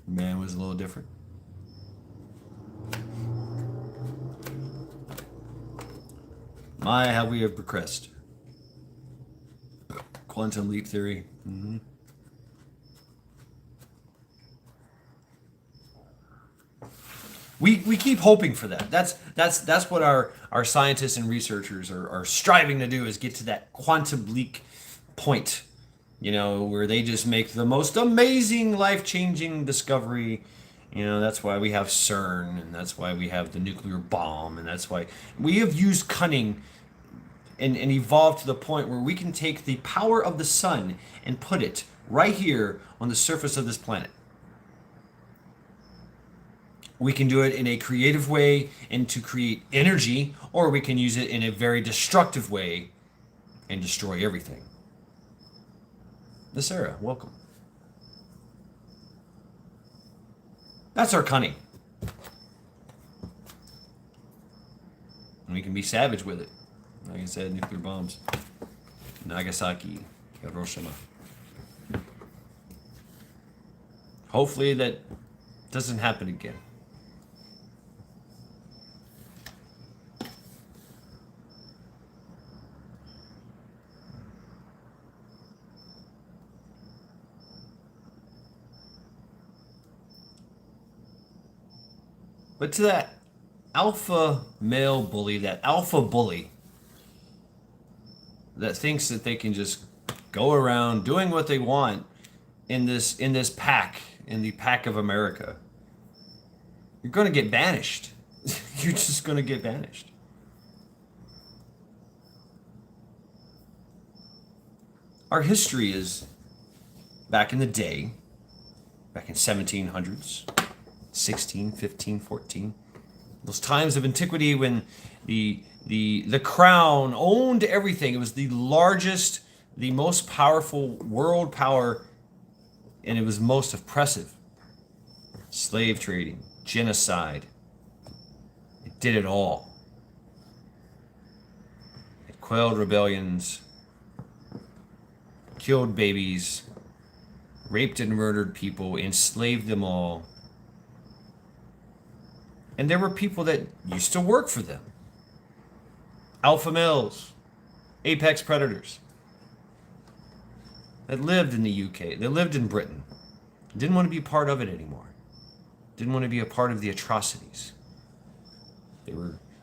Man was a little different. My, how we have progressed. Quantum leap theory. We keep hoping for that. That's what our scientists and researchers are striving to do, is get to that quantum leap point, where they just make the most amazing, life-changing discovery. That's why we have CERN, and that's why we have the nuclear bomb, and that's why we have used cunning and evolved to the point where we can take the power of the sun and put it right here on the surface of this planet. We can do it in a creative way and to create energy, or we can use it in a very destructive way and destroy everything. Nasera, welcome. That's our cunning. And we can be savage with it. Like I said, nuclear bombs. Nagasaki, Hiroshima. Hopefully that doesn't happen again. But to that alpha male bully, that alpha bully that thinks that they can just go around doing what they want in the pack of America, you're going to get banished. You're just going to get banished. Our history is back in the day, back in 1700s. 16, 15, 14. Those times of antiquity when the crown owned everything. It was the largest, the most powerful world power, and it was most oppressive. Slave trading, genocide. It did it all. It quelled rebellions, killed babies, raped and murdered people, enslaved them all. And there were people that used to work for them. Alpha males, apex predators, that lived in the UK, that lived in Britain, didn't want to be a part of it anymore. Didn't want to be a part of the atrocities.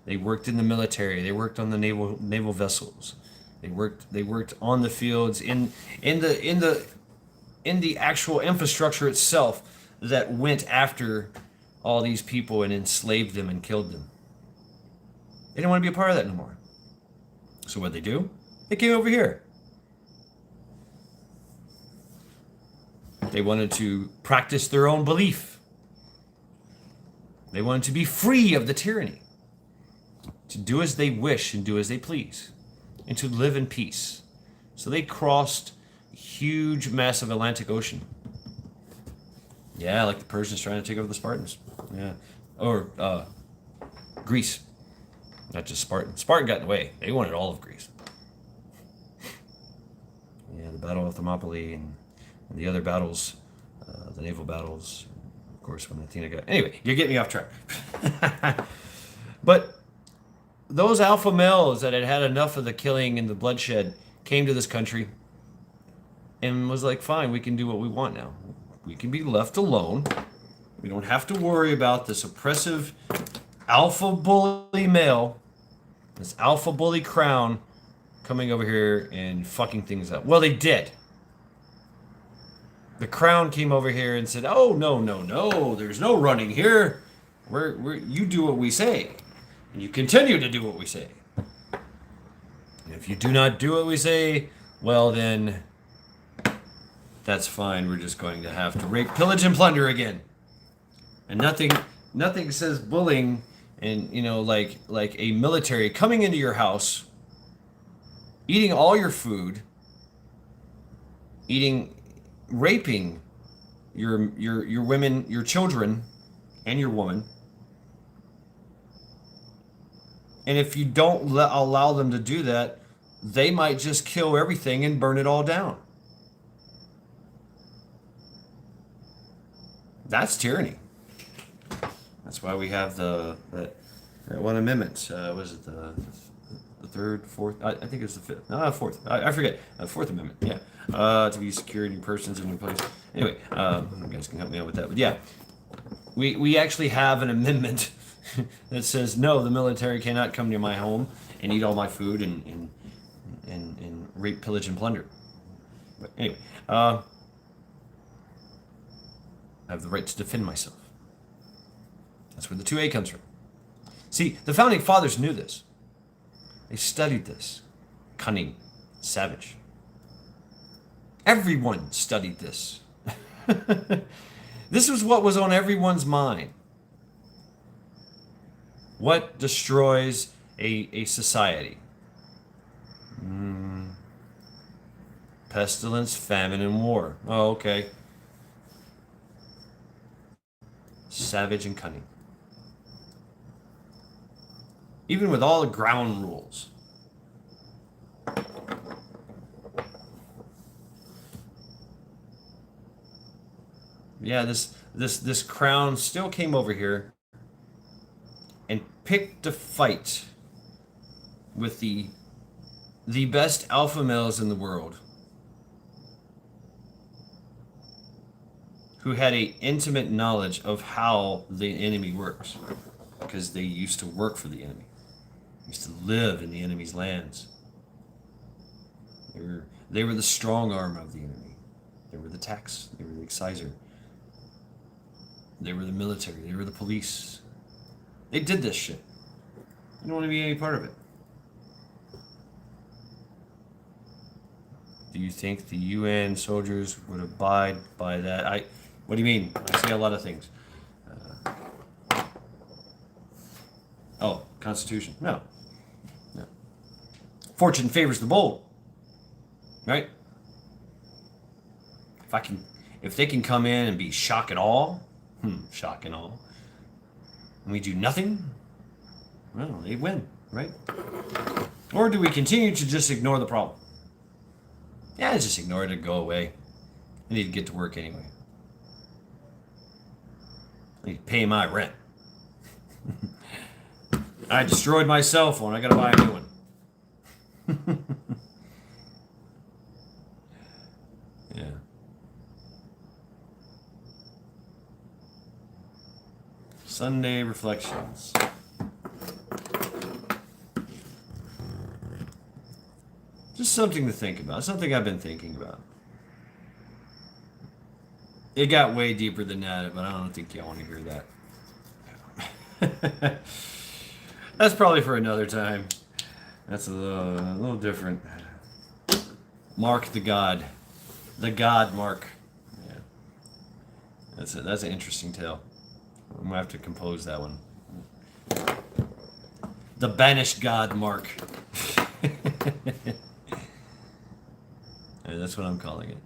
They worked in the military, they worked on the naval vessels. They worked on the fields in the actual infrastructure itself that went after all these people and enslaved them and killed them. They didn't want to be a part of that anymore. So what they do? They came over here. They wanted to practice their own belief. They wanted to be free of the tyranny, to do as they wish and do as they please, and to live in peace. So they crossed a huge, massive Atlantic Ocean. Yeah, like the Persians trying to take over the Spartans. Yeah. Or Greece. Not just Spartan. Spartan got in the way. They wanted all of Greece. Yeah, the Battle of Thermopylae and the other battles, the naval battles. Of course, when Athena got... Anyway, you're getting me off track. But those alpha males that had had enough of the killing and the bloodshed came to this country and was like, fine, we can do what we want now. We can be left alone. We don't have to worry about this oppressive alpha bully male, this alpha bully crown coming over here and fucking things up. Well, they did. The crown came over here and said, "Oh, no, no, no, there's no running here. You do what we say, and you continue to do what we say. And if you do not do what we say, well then, that's fine. We're just going to have to rape, pillage, and plunder again." And nothing says bullying, and like a military coming into your house, eating all your food, raping your women, your children, and your woman. And if you don't allow them to do that, they might just kill everything and burn it all down. That's tyranny. That's why we have that one amendment. Was it the third, fourth? I think it's the fifth. Fourth. I forget. Fourth Amendment. Yeah. To be security persons in place. Anyway, you guys can help me out with that. But yeah, we actually have an amendment that says no, the military cannot come near my home and eat all my food and rape, pillage, and plunder. But anyway, I have the right to defend myself. That's where the 2A comes from. See, the founding fathers knew this. They studied this. Cunning, savage. Everyone studied this. This was what was on everyone's mind. What destroys a society? Pestilence, famine, and war. Oh, okay. Savage and cunning. Even with all the ground rules. Yeah, this crown still came over here and picked a fight with the best alpha males in the world, who had a intimate knowledge of how the enemy works, because they used to work for the enemy, used to live in the enemy's lands. They were the strong arm of the enemy. They were the tax. They were the exciser. They were the military. They were the police. They did this shit. You don't want to be any part of it. Do you think the UN soldiers would abide by that? What do you mean? I say a lot of things. Constitution. No. Fortune favors the bold. Right? If they can come in and be shock and awe, shock and awe, and we do nothing, well, they win, right? Or do we continue to just ignore the problem? Yeah, just ignore it and go away. I need to get to work anyway. I need to pay my rent. I destroyed my cell phone. I gotta buy a new one. Yeah. Sunday reflections. Just something to think about. Something I've been thinking about. It got way deeper than that, but I don't think y'all want to hear that. That's probably for another time. That's a little different. Mark the God. The God Mark. Yeah. That's an interesting tale. I'm going to have to compose that one. The banished God Mark. That's what I'm calling it.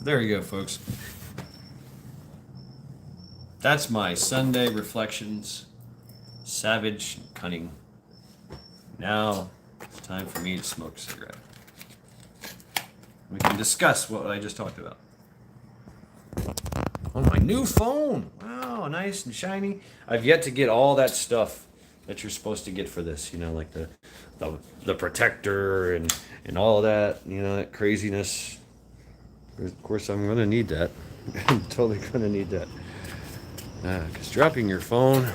There you go, folks. That's my Sunday reflections. Savage, cunning. Now it's time for me to smoke a cigarette. We can discuss what I just talked about. Oh, my new phone. Wow, nice and shiny. I've yet to get all that stuff that you're supposed to get for this, like the protector and all of that, that craziness. Of course, I'm going to need that. I'm totally going to need that. Because dropping your phone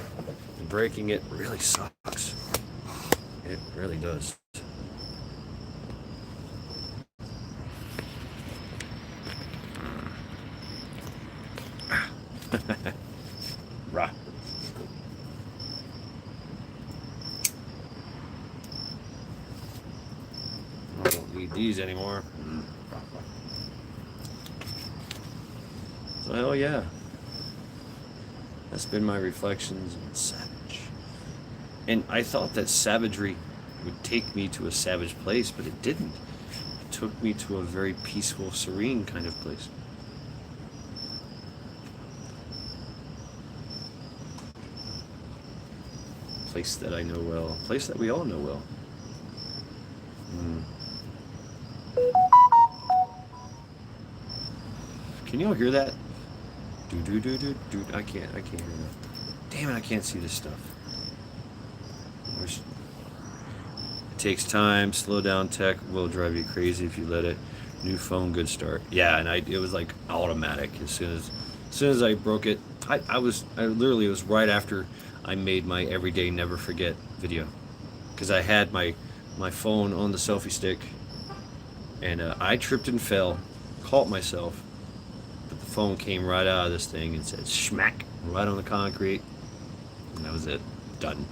and breaking it really sucks. It really does. Rah. I don't need these anymore. So hell yeah. That's been my reflections on Savage. And I thought that savagery would take me to a savage place, but it didn't. It took me to a very peaceful, serene kind of place. Place that I know well. Place that we all know well. Can y'all hear that? Do do do do do. I can't hear that. Damn it! I can't see this stuff. It takes time. Slow down. Tech will drive you crazy if you let it. New phone, good start. Yeah, and it was like automatic as soon as I broke it. I literally, it was right after I made my everyday never forget video, because I had my phone on the selfie stick, and I tripped and fell, caught myself, but the phone came right out of this thing and said smack right on the concrete, and that was it. Done.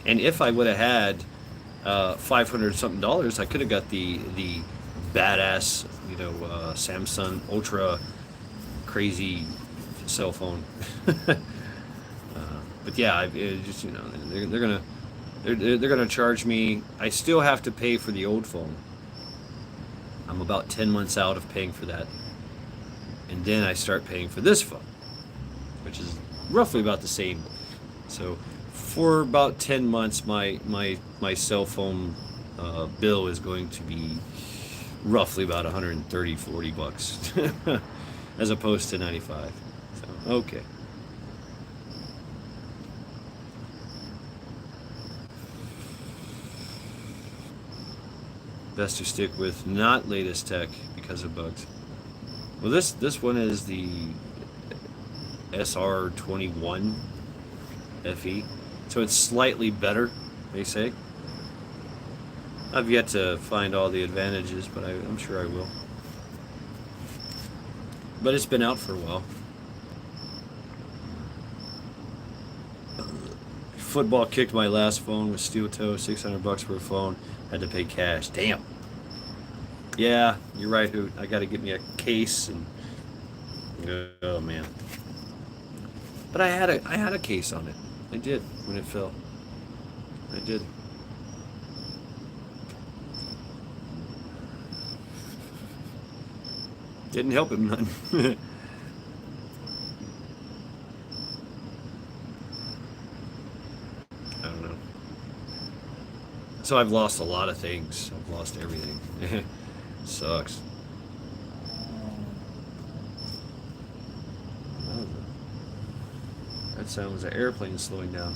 And if I would have had $500 something, I could have got the badass, Samsung Ultra crazy cell phone. But yeah, just they're gonna charge me. I still have to pay for the old phone. I'm about 10 months out of paying for that, and then I start paying for this phone, which is roughly about the same. So for about 10 months, my cell phone bill is going to be roughly about 130, 40 bucks, as opposed to 95. So, okay. Best to stick with not latest tech because of bugs. Well, this one is the SR21 FE, so it's slightly better, they say. I've yet to find all the advantages, but I'm sure I will. But it's been out for a while. Football kicked my last phone with steel toe, $600 for a phone. Had to pay cash. Damn. Yeah, you're right, Hoot. I got to get me a case and oh man. But I had a case on it. I did when it fell. I did. Didn't help him none. I don't know. So I've lost a lot of things. I've lost everything. Sucks. Oh, that sound was an airplane slowing down.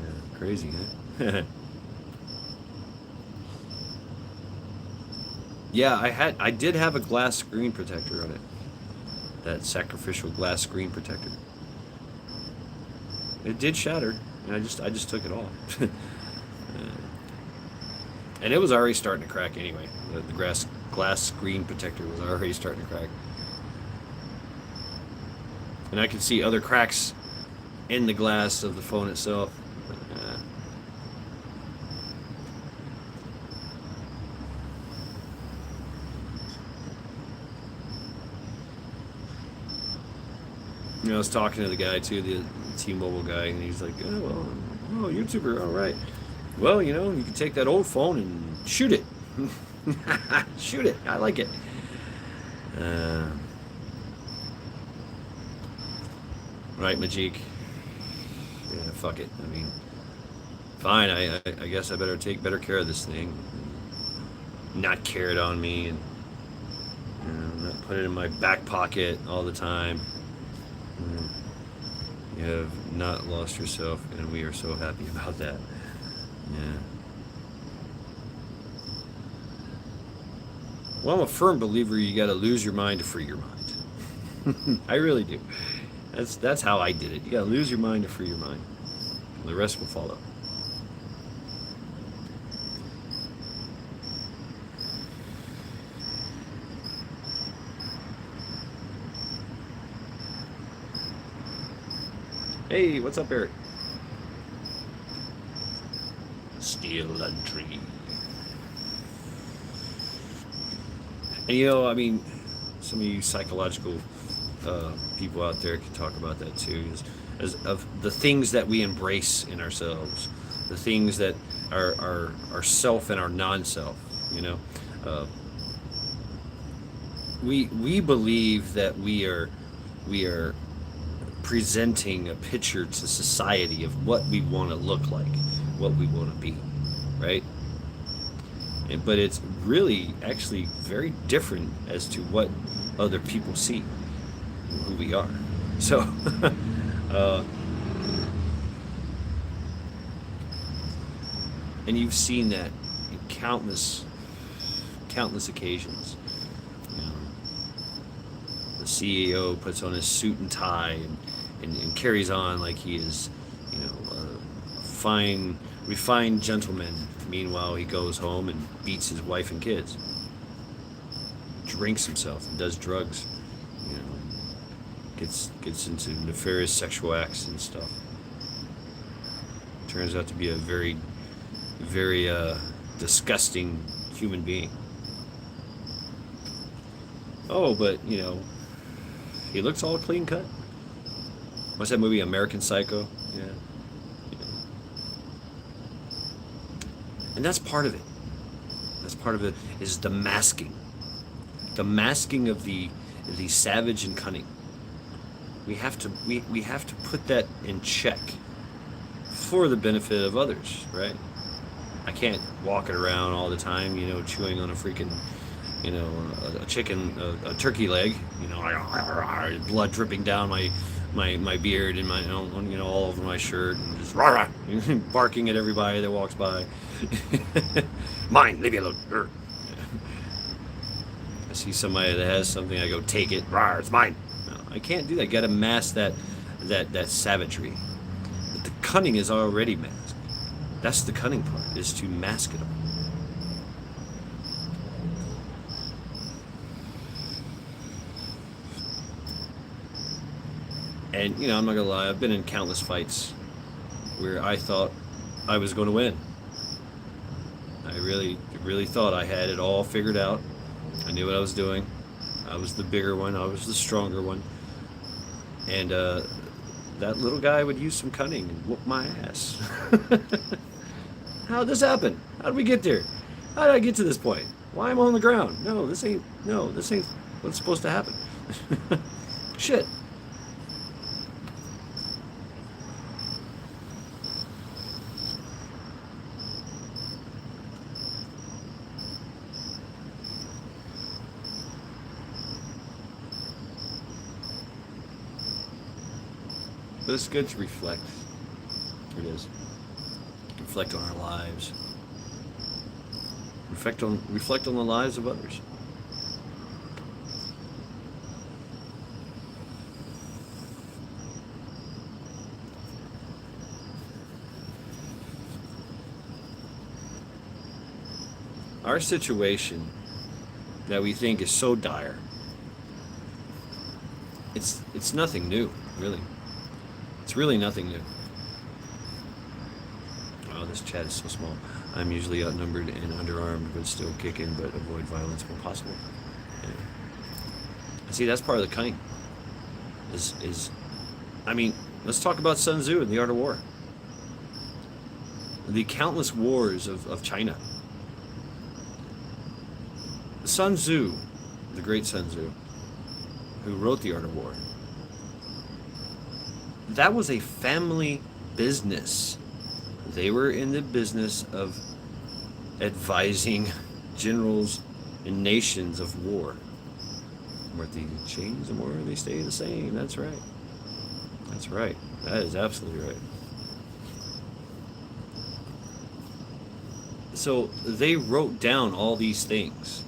Yeah, crazy, huh? Yeah, I did have a glass screen protector on it. That sacrificial glass screen protector. It did shatter, and I just took it off. And it was already starting to crack anyway. The glass screen protector was already starting to crack. And I could see other cracks in the glass of the phone itself. I was talking to the guy too, the T-Mobile guy, and he's like, "Oh, YouTuber, all right. Well, you can take that old phone and shoot it. Shoot it. I like it." Right, Majik. Yeah, fuck it. I mean, fine. I guess I better take better care of this thing. Not carry it on me, and not put it in my back pocket all the time. You have not lost yourself, and we are so happy about that. Yeah. Well, I'm a firm believer you got to lose your mind to free your mind. I really do. That's how I did it. You got to lose your mind to free your mind. The rest will follow. Hey, what's up, Eric? Steel and tree. And I mean, some of you psychological people out there can talk about that too, as of the things that we embrace in ourselves, the things that are our self and our non-self. Uh, we believe that we are presenting a picture to society of what we want to look like, what we want to be, right? But it's really actually very different as to what other people see who we are. So, uh, and you've seen that in countless occasions. You know, the CEO puts on his suit and tie and carries on like he is, a fine, refined gentleman. Meanwhile, he goes home and beats his wife and kids, drinks himself, and does drugs. You know, gets into nefarious sexual acts and stuff. Turns out to be a very, very disgusting human being. Oh, but he looks all clean cut. What's that movie, American Psycho? Yeah. And that's part of it. That's part of it, is the masking. The masking of the savage and cunning. We have to put that in check for the benefit of others, right? I can't walk it around all the time, chewing on a freaking, a chicken, a turkey leg, blood dripping down my beard and all over my shirt, and just rah, rah, barking at everybody that walks by. Mine, leave me alone. I see somebody that has something, I go, take it, rah, it's mine. No, I can't do that. I gotta mask that savagery. But the cunning is already masked. That's the cunning part, is to mask it all. And I'm not gonna lie, I've been in countless fights where I thought I was going to win. I really thought I had it all figured out. I knew what I was doing. I was the bigger one. I was the stronger one. And that little guy would use some cunning and whoop my ass. How did this happen? How did we get there? How did I get to this point? Why am I on the ground? No, this ain't what's supposed to happen. Shit. But it's good to reflect. It is. Reflect on our lives. Reflect on the lives of others. Our situation that we think is so dire, it's nothing new, really. It's really nothing new. Oh, this chat is so small. I'm usually outnumbered and underarmed, but still kicking, but avoid violence when possible. Yeah. See, that's part of the cunning. Let's talk about Sun Tzu and the Art of War. The countless wars of China. Sun Tzu, the great Sun Tzu, who wrote the Art of War, that was a family business. They were in the business of advising generals and nations of war. Where they change the more, they stay the same. That's right. That's right. That is absolutely right. So they wrote down all these things.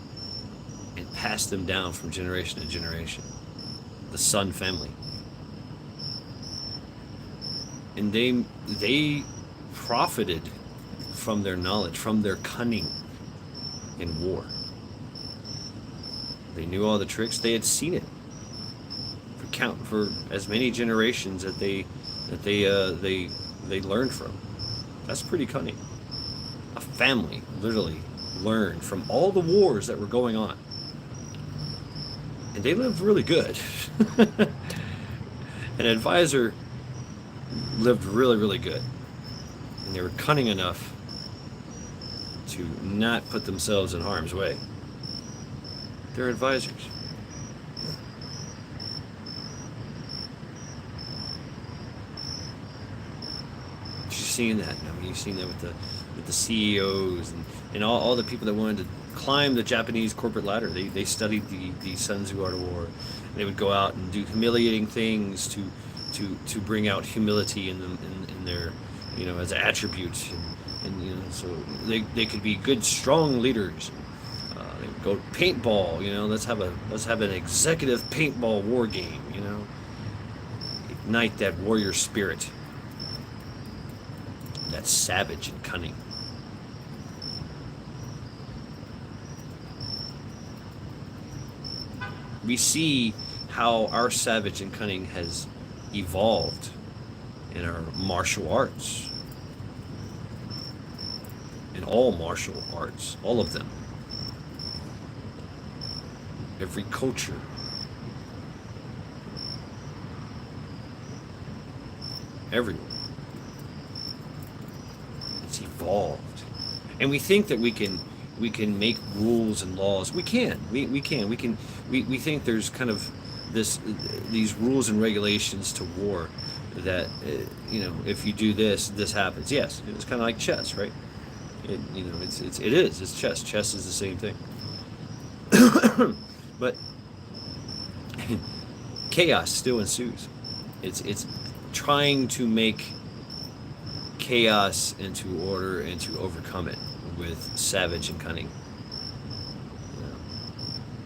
passed them down from generation to generation. The Sun family. And they profited from their knowledge, from their cunning in war. They knew all the tricks. They had seen it for as many generations that they learned from. That's pretty cunning. A family literally learned from all the wars that were going on, and they lived really good. An advisor lived really, really good, and they were cunning enough to not put themselves in harm's way. They're advisors. You're seeing that now. You've seen that with the CEOs and all the people that wanted to climb the Japanese corporate ladder. They studied the Sun Tzu Art of War. And they would go out and do humiliating things to bring out humility in them in their, as attributes, and so they could be good, strong leaders. They would go paintball. Let's have an executive paintball war game. Ignite that warrior spirit. That's savage and cunning. We see how our savage and cunning has evolved in our martial arts. In all martial arts, all of them. Every culture. Everywhere. It's evolved. And we think that we can make rules and laws. We can. We think there's kind of these rules and regulations to war that if you do this happens. Yes, it's kind of like chess, right? It is. It's chess. Chess is the same thing. But chaos still ensues. It's trying to make chaos into order and to overcome it with savage and cunning.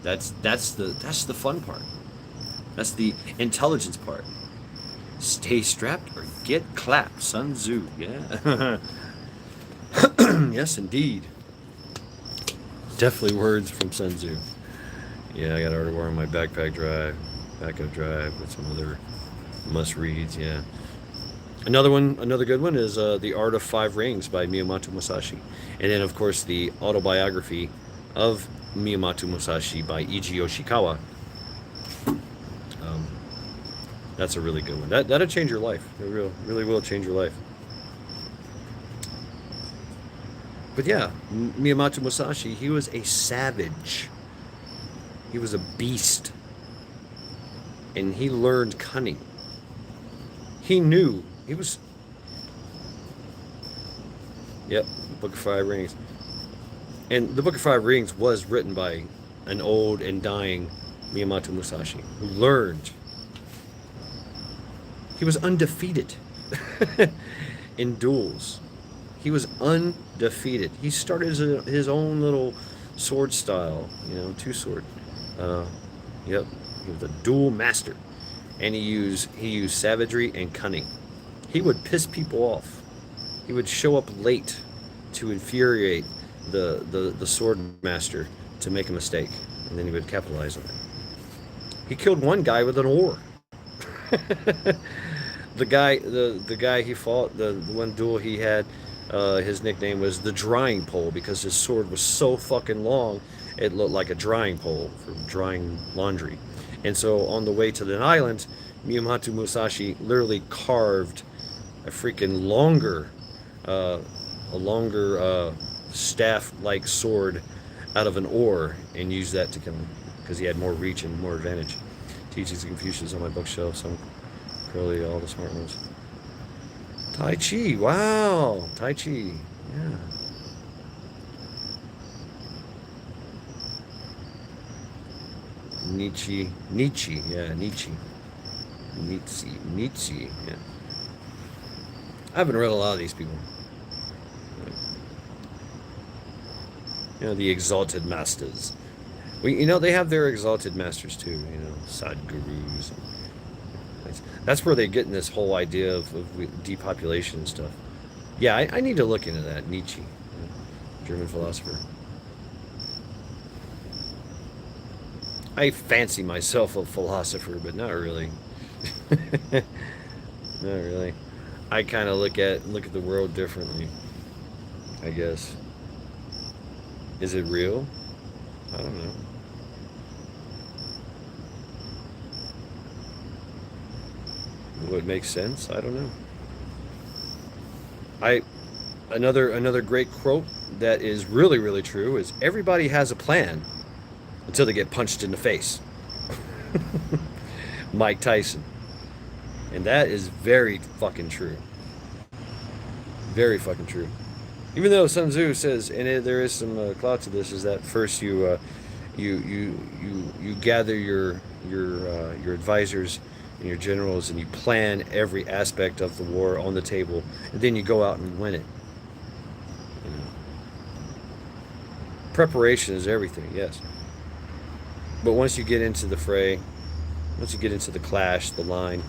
That's the fun part. That's the intelligence part. Stay strapped or get clapped. Sun Tzu. Yeah. Yes, indeed. Definitely words from Sun Tzu. Yeah, I got Art of War on my backup drive with some other must-reads. Yeah. Another good one is The Art of Five Rings by Miyamoto Musashi. And then, of course, the autobiography of Miyamoto Musashi by Eiji Yoshikawa. That's a really good one. That'll change your life. It really will change your life. But yeah, Miyamoto Musashi, he was a savage. He was a beast. And he learned cunning. He knew. He was... Yep, Book of Five Rings. And the Book of Five Rings was written by an old and dying Miyamoto Musashi, who learned. He was undefeated in duels. He was undefeated. He started his own little sword style, two-sword. Yep, he was a duel master. And he used savagery and cunning. He would piss people off. He would show up late to infuriate the sword master to make a mistake, and then he would capitalize on it. He killed one guy with an oar. The guy he fought, the one duel he had, his nickname was the drying pole because his sword was so fucking long it looked like a drying pole for drying laundry. And so on the way to the island, Miyamoto Musashi literally carved a freaking longer staff-like sword out of an oar and used that to kill him because he had more reach and more advantage. Teachings of Confucius on my bookshelf, some probably all the smart ones. Tai Chi, wow, Tai Chi, yeah. Nietzsche, yeah, Nietzsche, yeah. I haven't read a lot of these people. The exalted masters. We, they have their exalted masters too. Sadgurus. That's where they get in this whole idea of depopulation and stuff. Yeah, I need to look into that. Nietzsche, German philosopher. I fancy myself a philosopher, but not really. Not really. I kind of look at the world differently, I guess. Is it real? I don't know. Would it make sense? I don't know. I another great quote that is really really true is everybody has a plan until they get punched in the face. Mike Tyson. And that is very fucking true. Very fucking true. Even though Sun Tzu says, and there is some clout to this, is that first you gather your advisors and your generals, and you plan every aspect of the war on the table, and then you go out and win it. You know, preparation is everything, yes. But once you get into the fray, once you get into the clash, the line,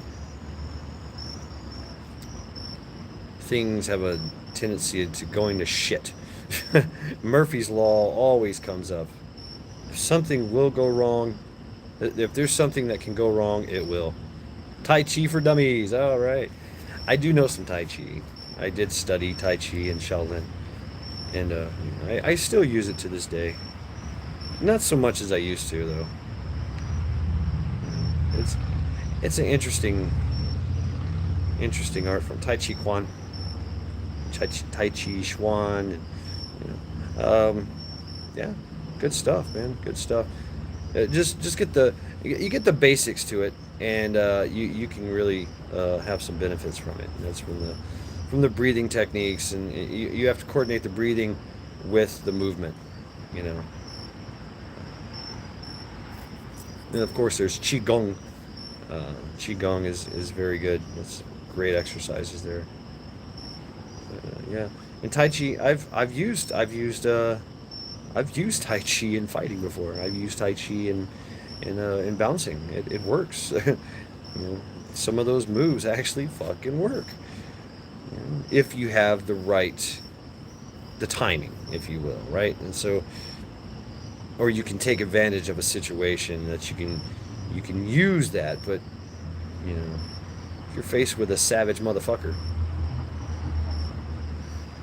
things have a tendency to going to shit. Murphy's Law always comes up. If something will go wrong, if there's something that can go wrong, it will. Tai Chi for dummies. All right. I do know some Tai Chi. I did study Tai Chi in Shaolin. And I still use it to this day. Not so much as I used to, though. It's an interesting art form. Tai Chi Quan. Tai Chi Chuan. Yeah, good stuff, man. Good stuff. Just get you get the basics to it, and you can really have some benefits from it. And that's from the breathing techniques, and you have to coordinate the breathing with the movement. You know. And of course, there's Qigong. Qigong is very good. It's great exercises there. Yeah, and Tai Chi, I've used Tai Chi in fighting before. I've used Tai Chi in bouncing. It works. Some of those moves actually fucking work. If you have the timing, if you will, right? And so, or you can take advantage of a situation that you can use that, but if you're faced with a savage motherfucker,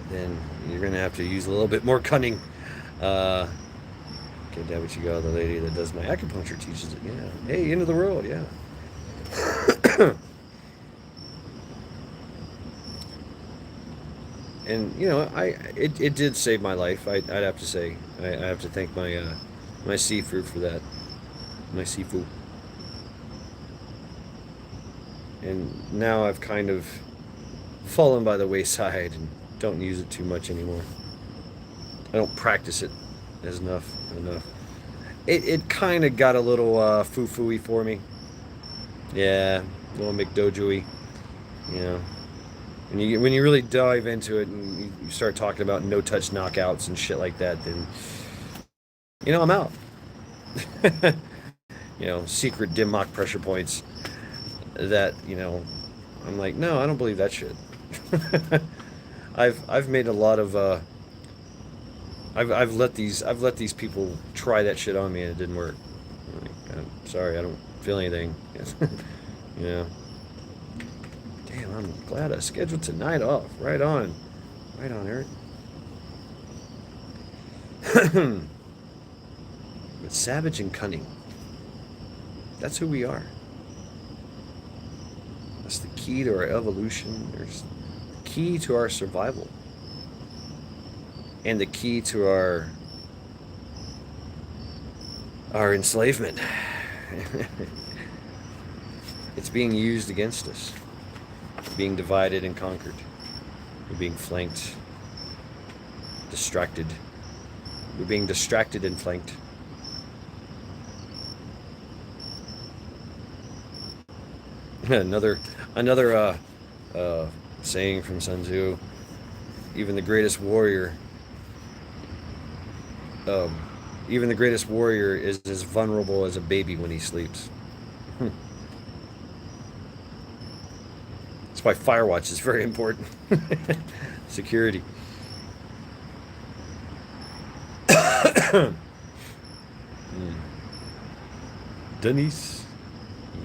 then you're gonna have to use a little bit more cunning. Okay, damn what you got, the lady that does my acupuncture teaches it. Yeah. Hey, into the world, yeah. And it did save my life. I'd have to say. I have to thank my seafood for that. My seafood. And now I've kind of fallen by the wayside and don't use it too much anymore. I don't practice it enough. It kind of got a little foo-foo-y for me. Yeah, a little McDojo-y. When you really dive into it and you start talking about no-touch knockouts and shit like that, then I'm out. Secret dim mock pressure points that I'm like, no, I don't believe that shit. I've made a lot of I've let these people try that shit on me and it didn't work. I'm sorry, I don't feel anything. Damn, I'm glad I scheduled tonight off. Right on, Eric. But savage and cunning. That's who we are. That's the key to our evolution. There's the key to our survival. And the key to our enslavement. It's being used against us. Being divided and conquered. We're being flanked. Distracted. We're being distracted and flanked. Another saying from Sun Tzu. Even the greatest warrior Even the greatest warrior is as vulnerable as a baby when he sleeps. That's why Firewatch is very important. Security. Denise.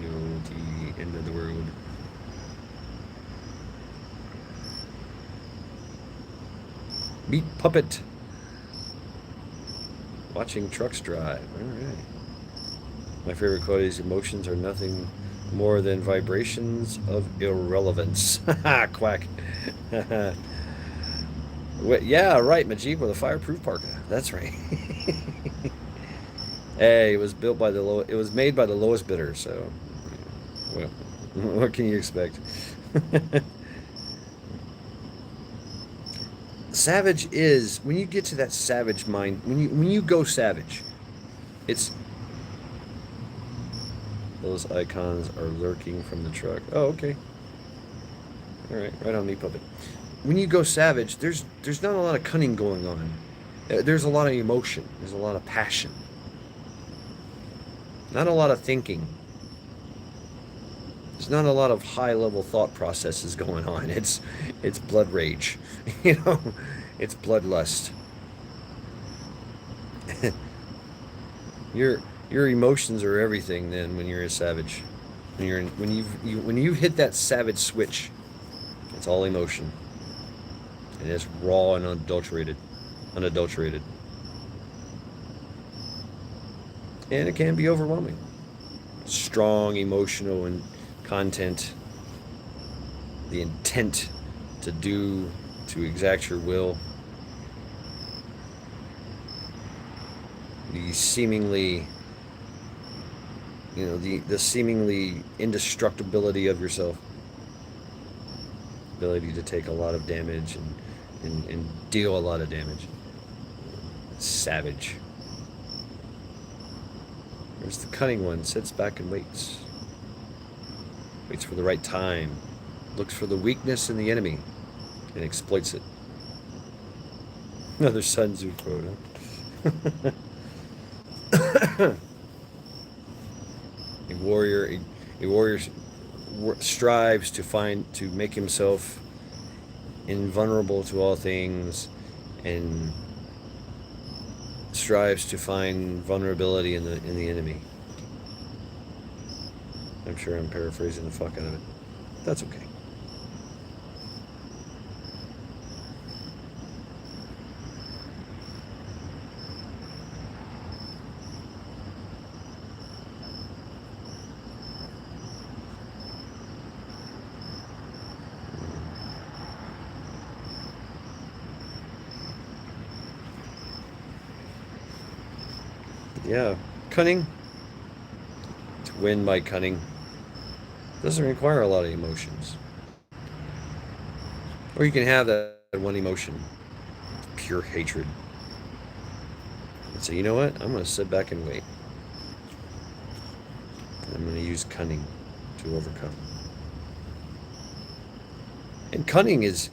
You know, the end of the world. Meat puppet. Watching trucks drive. All right. My favorite quote is emotions are nothing more than vibrations of irrelevance. Quack. Yeah, right, Majib with a fireproof parka. That's right. Hey, it was built by it was made by the lowest bidder, so well, what can you expect? Savage is when you get to that savage mind, when you go savage, it's those icons are lurking from the truck. Oh, okay. All right, right on me, puppet. When you go savage, there's not a lot of cunning going on. There's a lot of emotion. There's a lot of passion. Not a lot of thinking. There's not a lot of high-level thought processes going on. It's blood rage, you know. It's bloodlust. Your emotions are everything. Then when you're a savage, when you've hit that savage switch, it's all emotion. And it's raw and unadulterated. And it can be overwhelming. Strong emotional and content, the intent to exact your will, the seemingly, the seemingly indestructibility of yourself, ability to take a lot of damage and deal a lot of damage. Savage. There's the cunning one, sits back and waits. Waits for the right time. Looks for the weakness in the enemy and exploits it. Another Sun Tzu quote, huh? A warrior strives to make himself invulnerable to all things and strives to find vulnerability in the enemy. I'm sure I'm paraphrasing the fuck out of it. That's okay. Yeah, cunning. To win by cunning doesn't require a lot of emotions. Or you can have that one emotion, pure hatred. And say, you know what? I'm going to sit back and wait. I'm going to use cunning to overcome. And cunning is,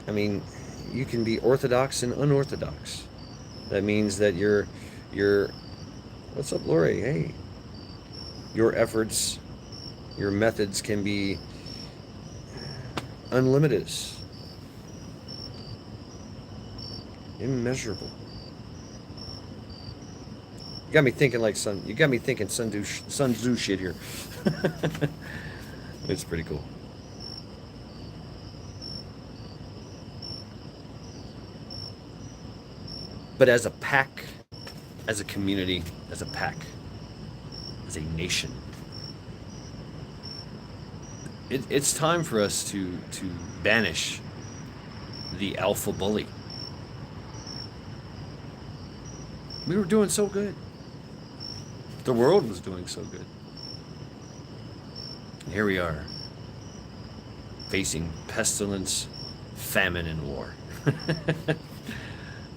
you can be orthodox and unorthodox. That means that you're what's up, Lori? Hey. Your efforts, your methods can be unlimited, immeasurable. You got me thinking Sun Tzu shit here. It's pretty cool. But as a pack, as a community, as a pack, as a nation, it's time for us to banish the alpha bully. We were doing so good. The world was doing so good. And here we are, facing pestilence, famine, and war.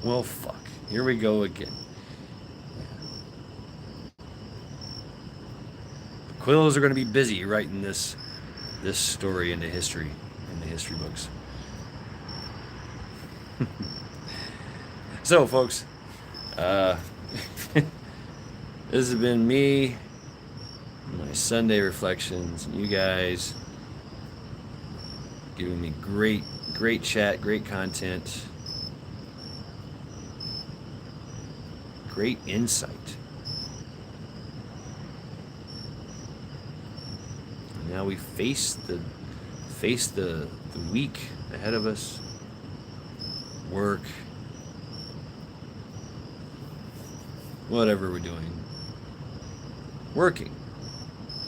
Well, fuck. Here we go again. The Quills are going to be busy writing this story into history, in the history books. So, folks, Uh, this has been me, my Sunday reflections, and you guys giving me great chat, great content, great insight. And now we face the week ahead of us. Work, whatever we're doing, working,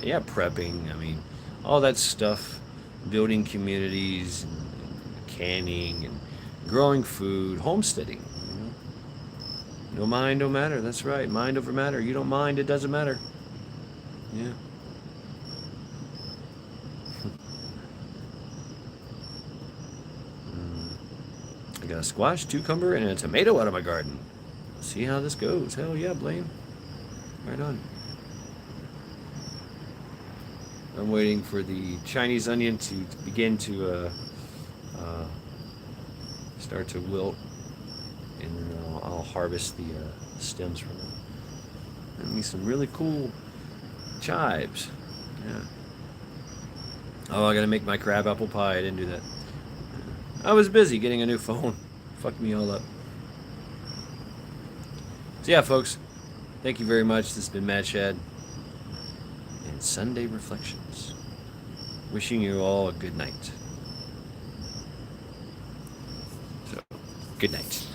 yeah, prepping. I mean, all that stuff, building communities, and canning, and growing food, homesteading. You know? No mind, no matter. That's right, mind over matter. You don't mind, it doesn't matter. Yeah. I got a squash, cucumber, and a tomato out of my garden. See how this goes. Hell yeah, Blaine. Right on. I'm waiting for the Chinese onion to begin to start to wilt, and then I'll harvest the stems from it. And me some really cool chives. Yeah. Oh, I gotta make my crab apple pie. I didn't do that. I was busy getting a new phone. Fucked me all up. So yeah, folks, thank you very much. This has been Mad Shad and Sunday Reflections. Wishing you all a good night. So, good night.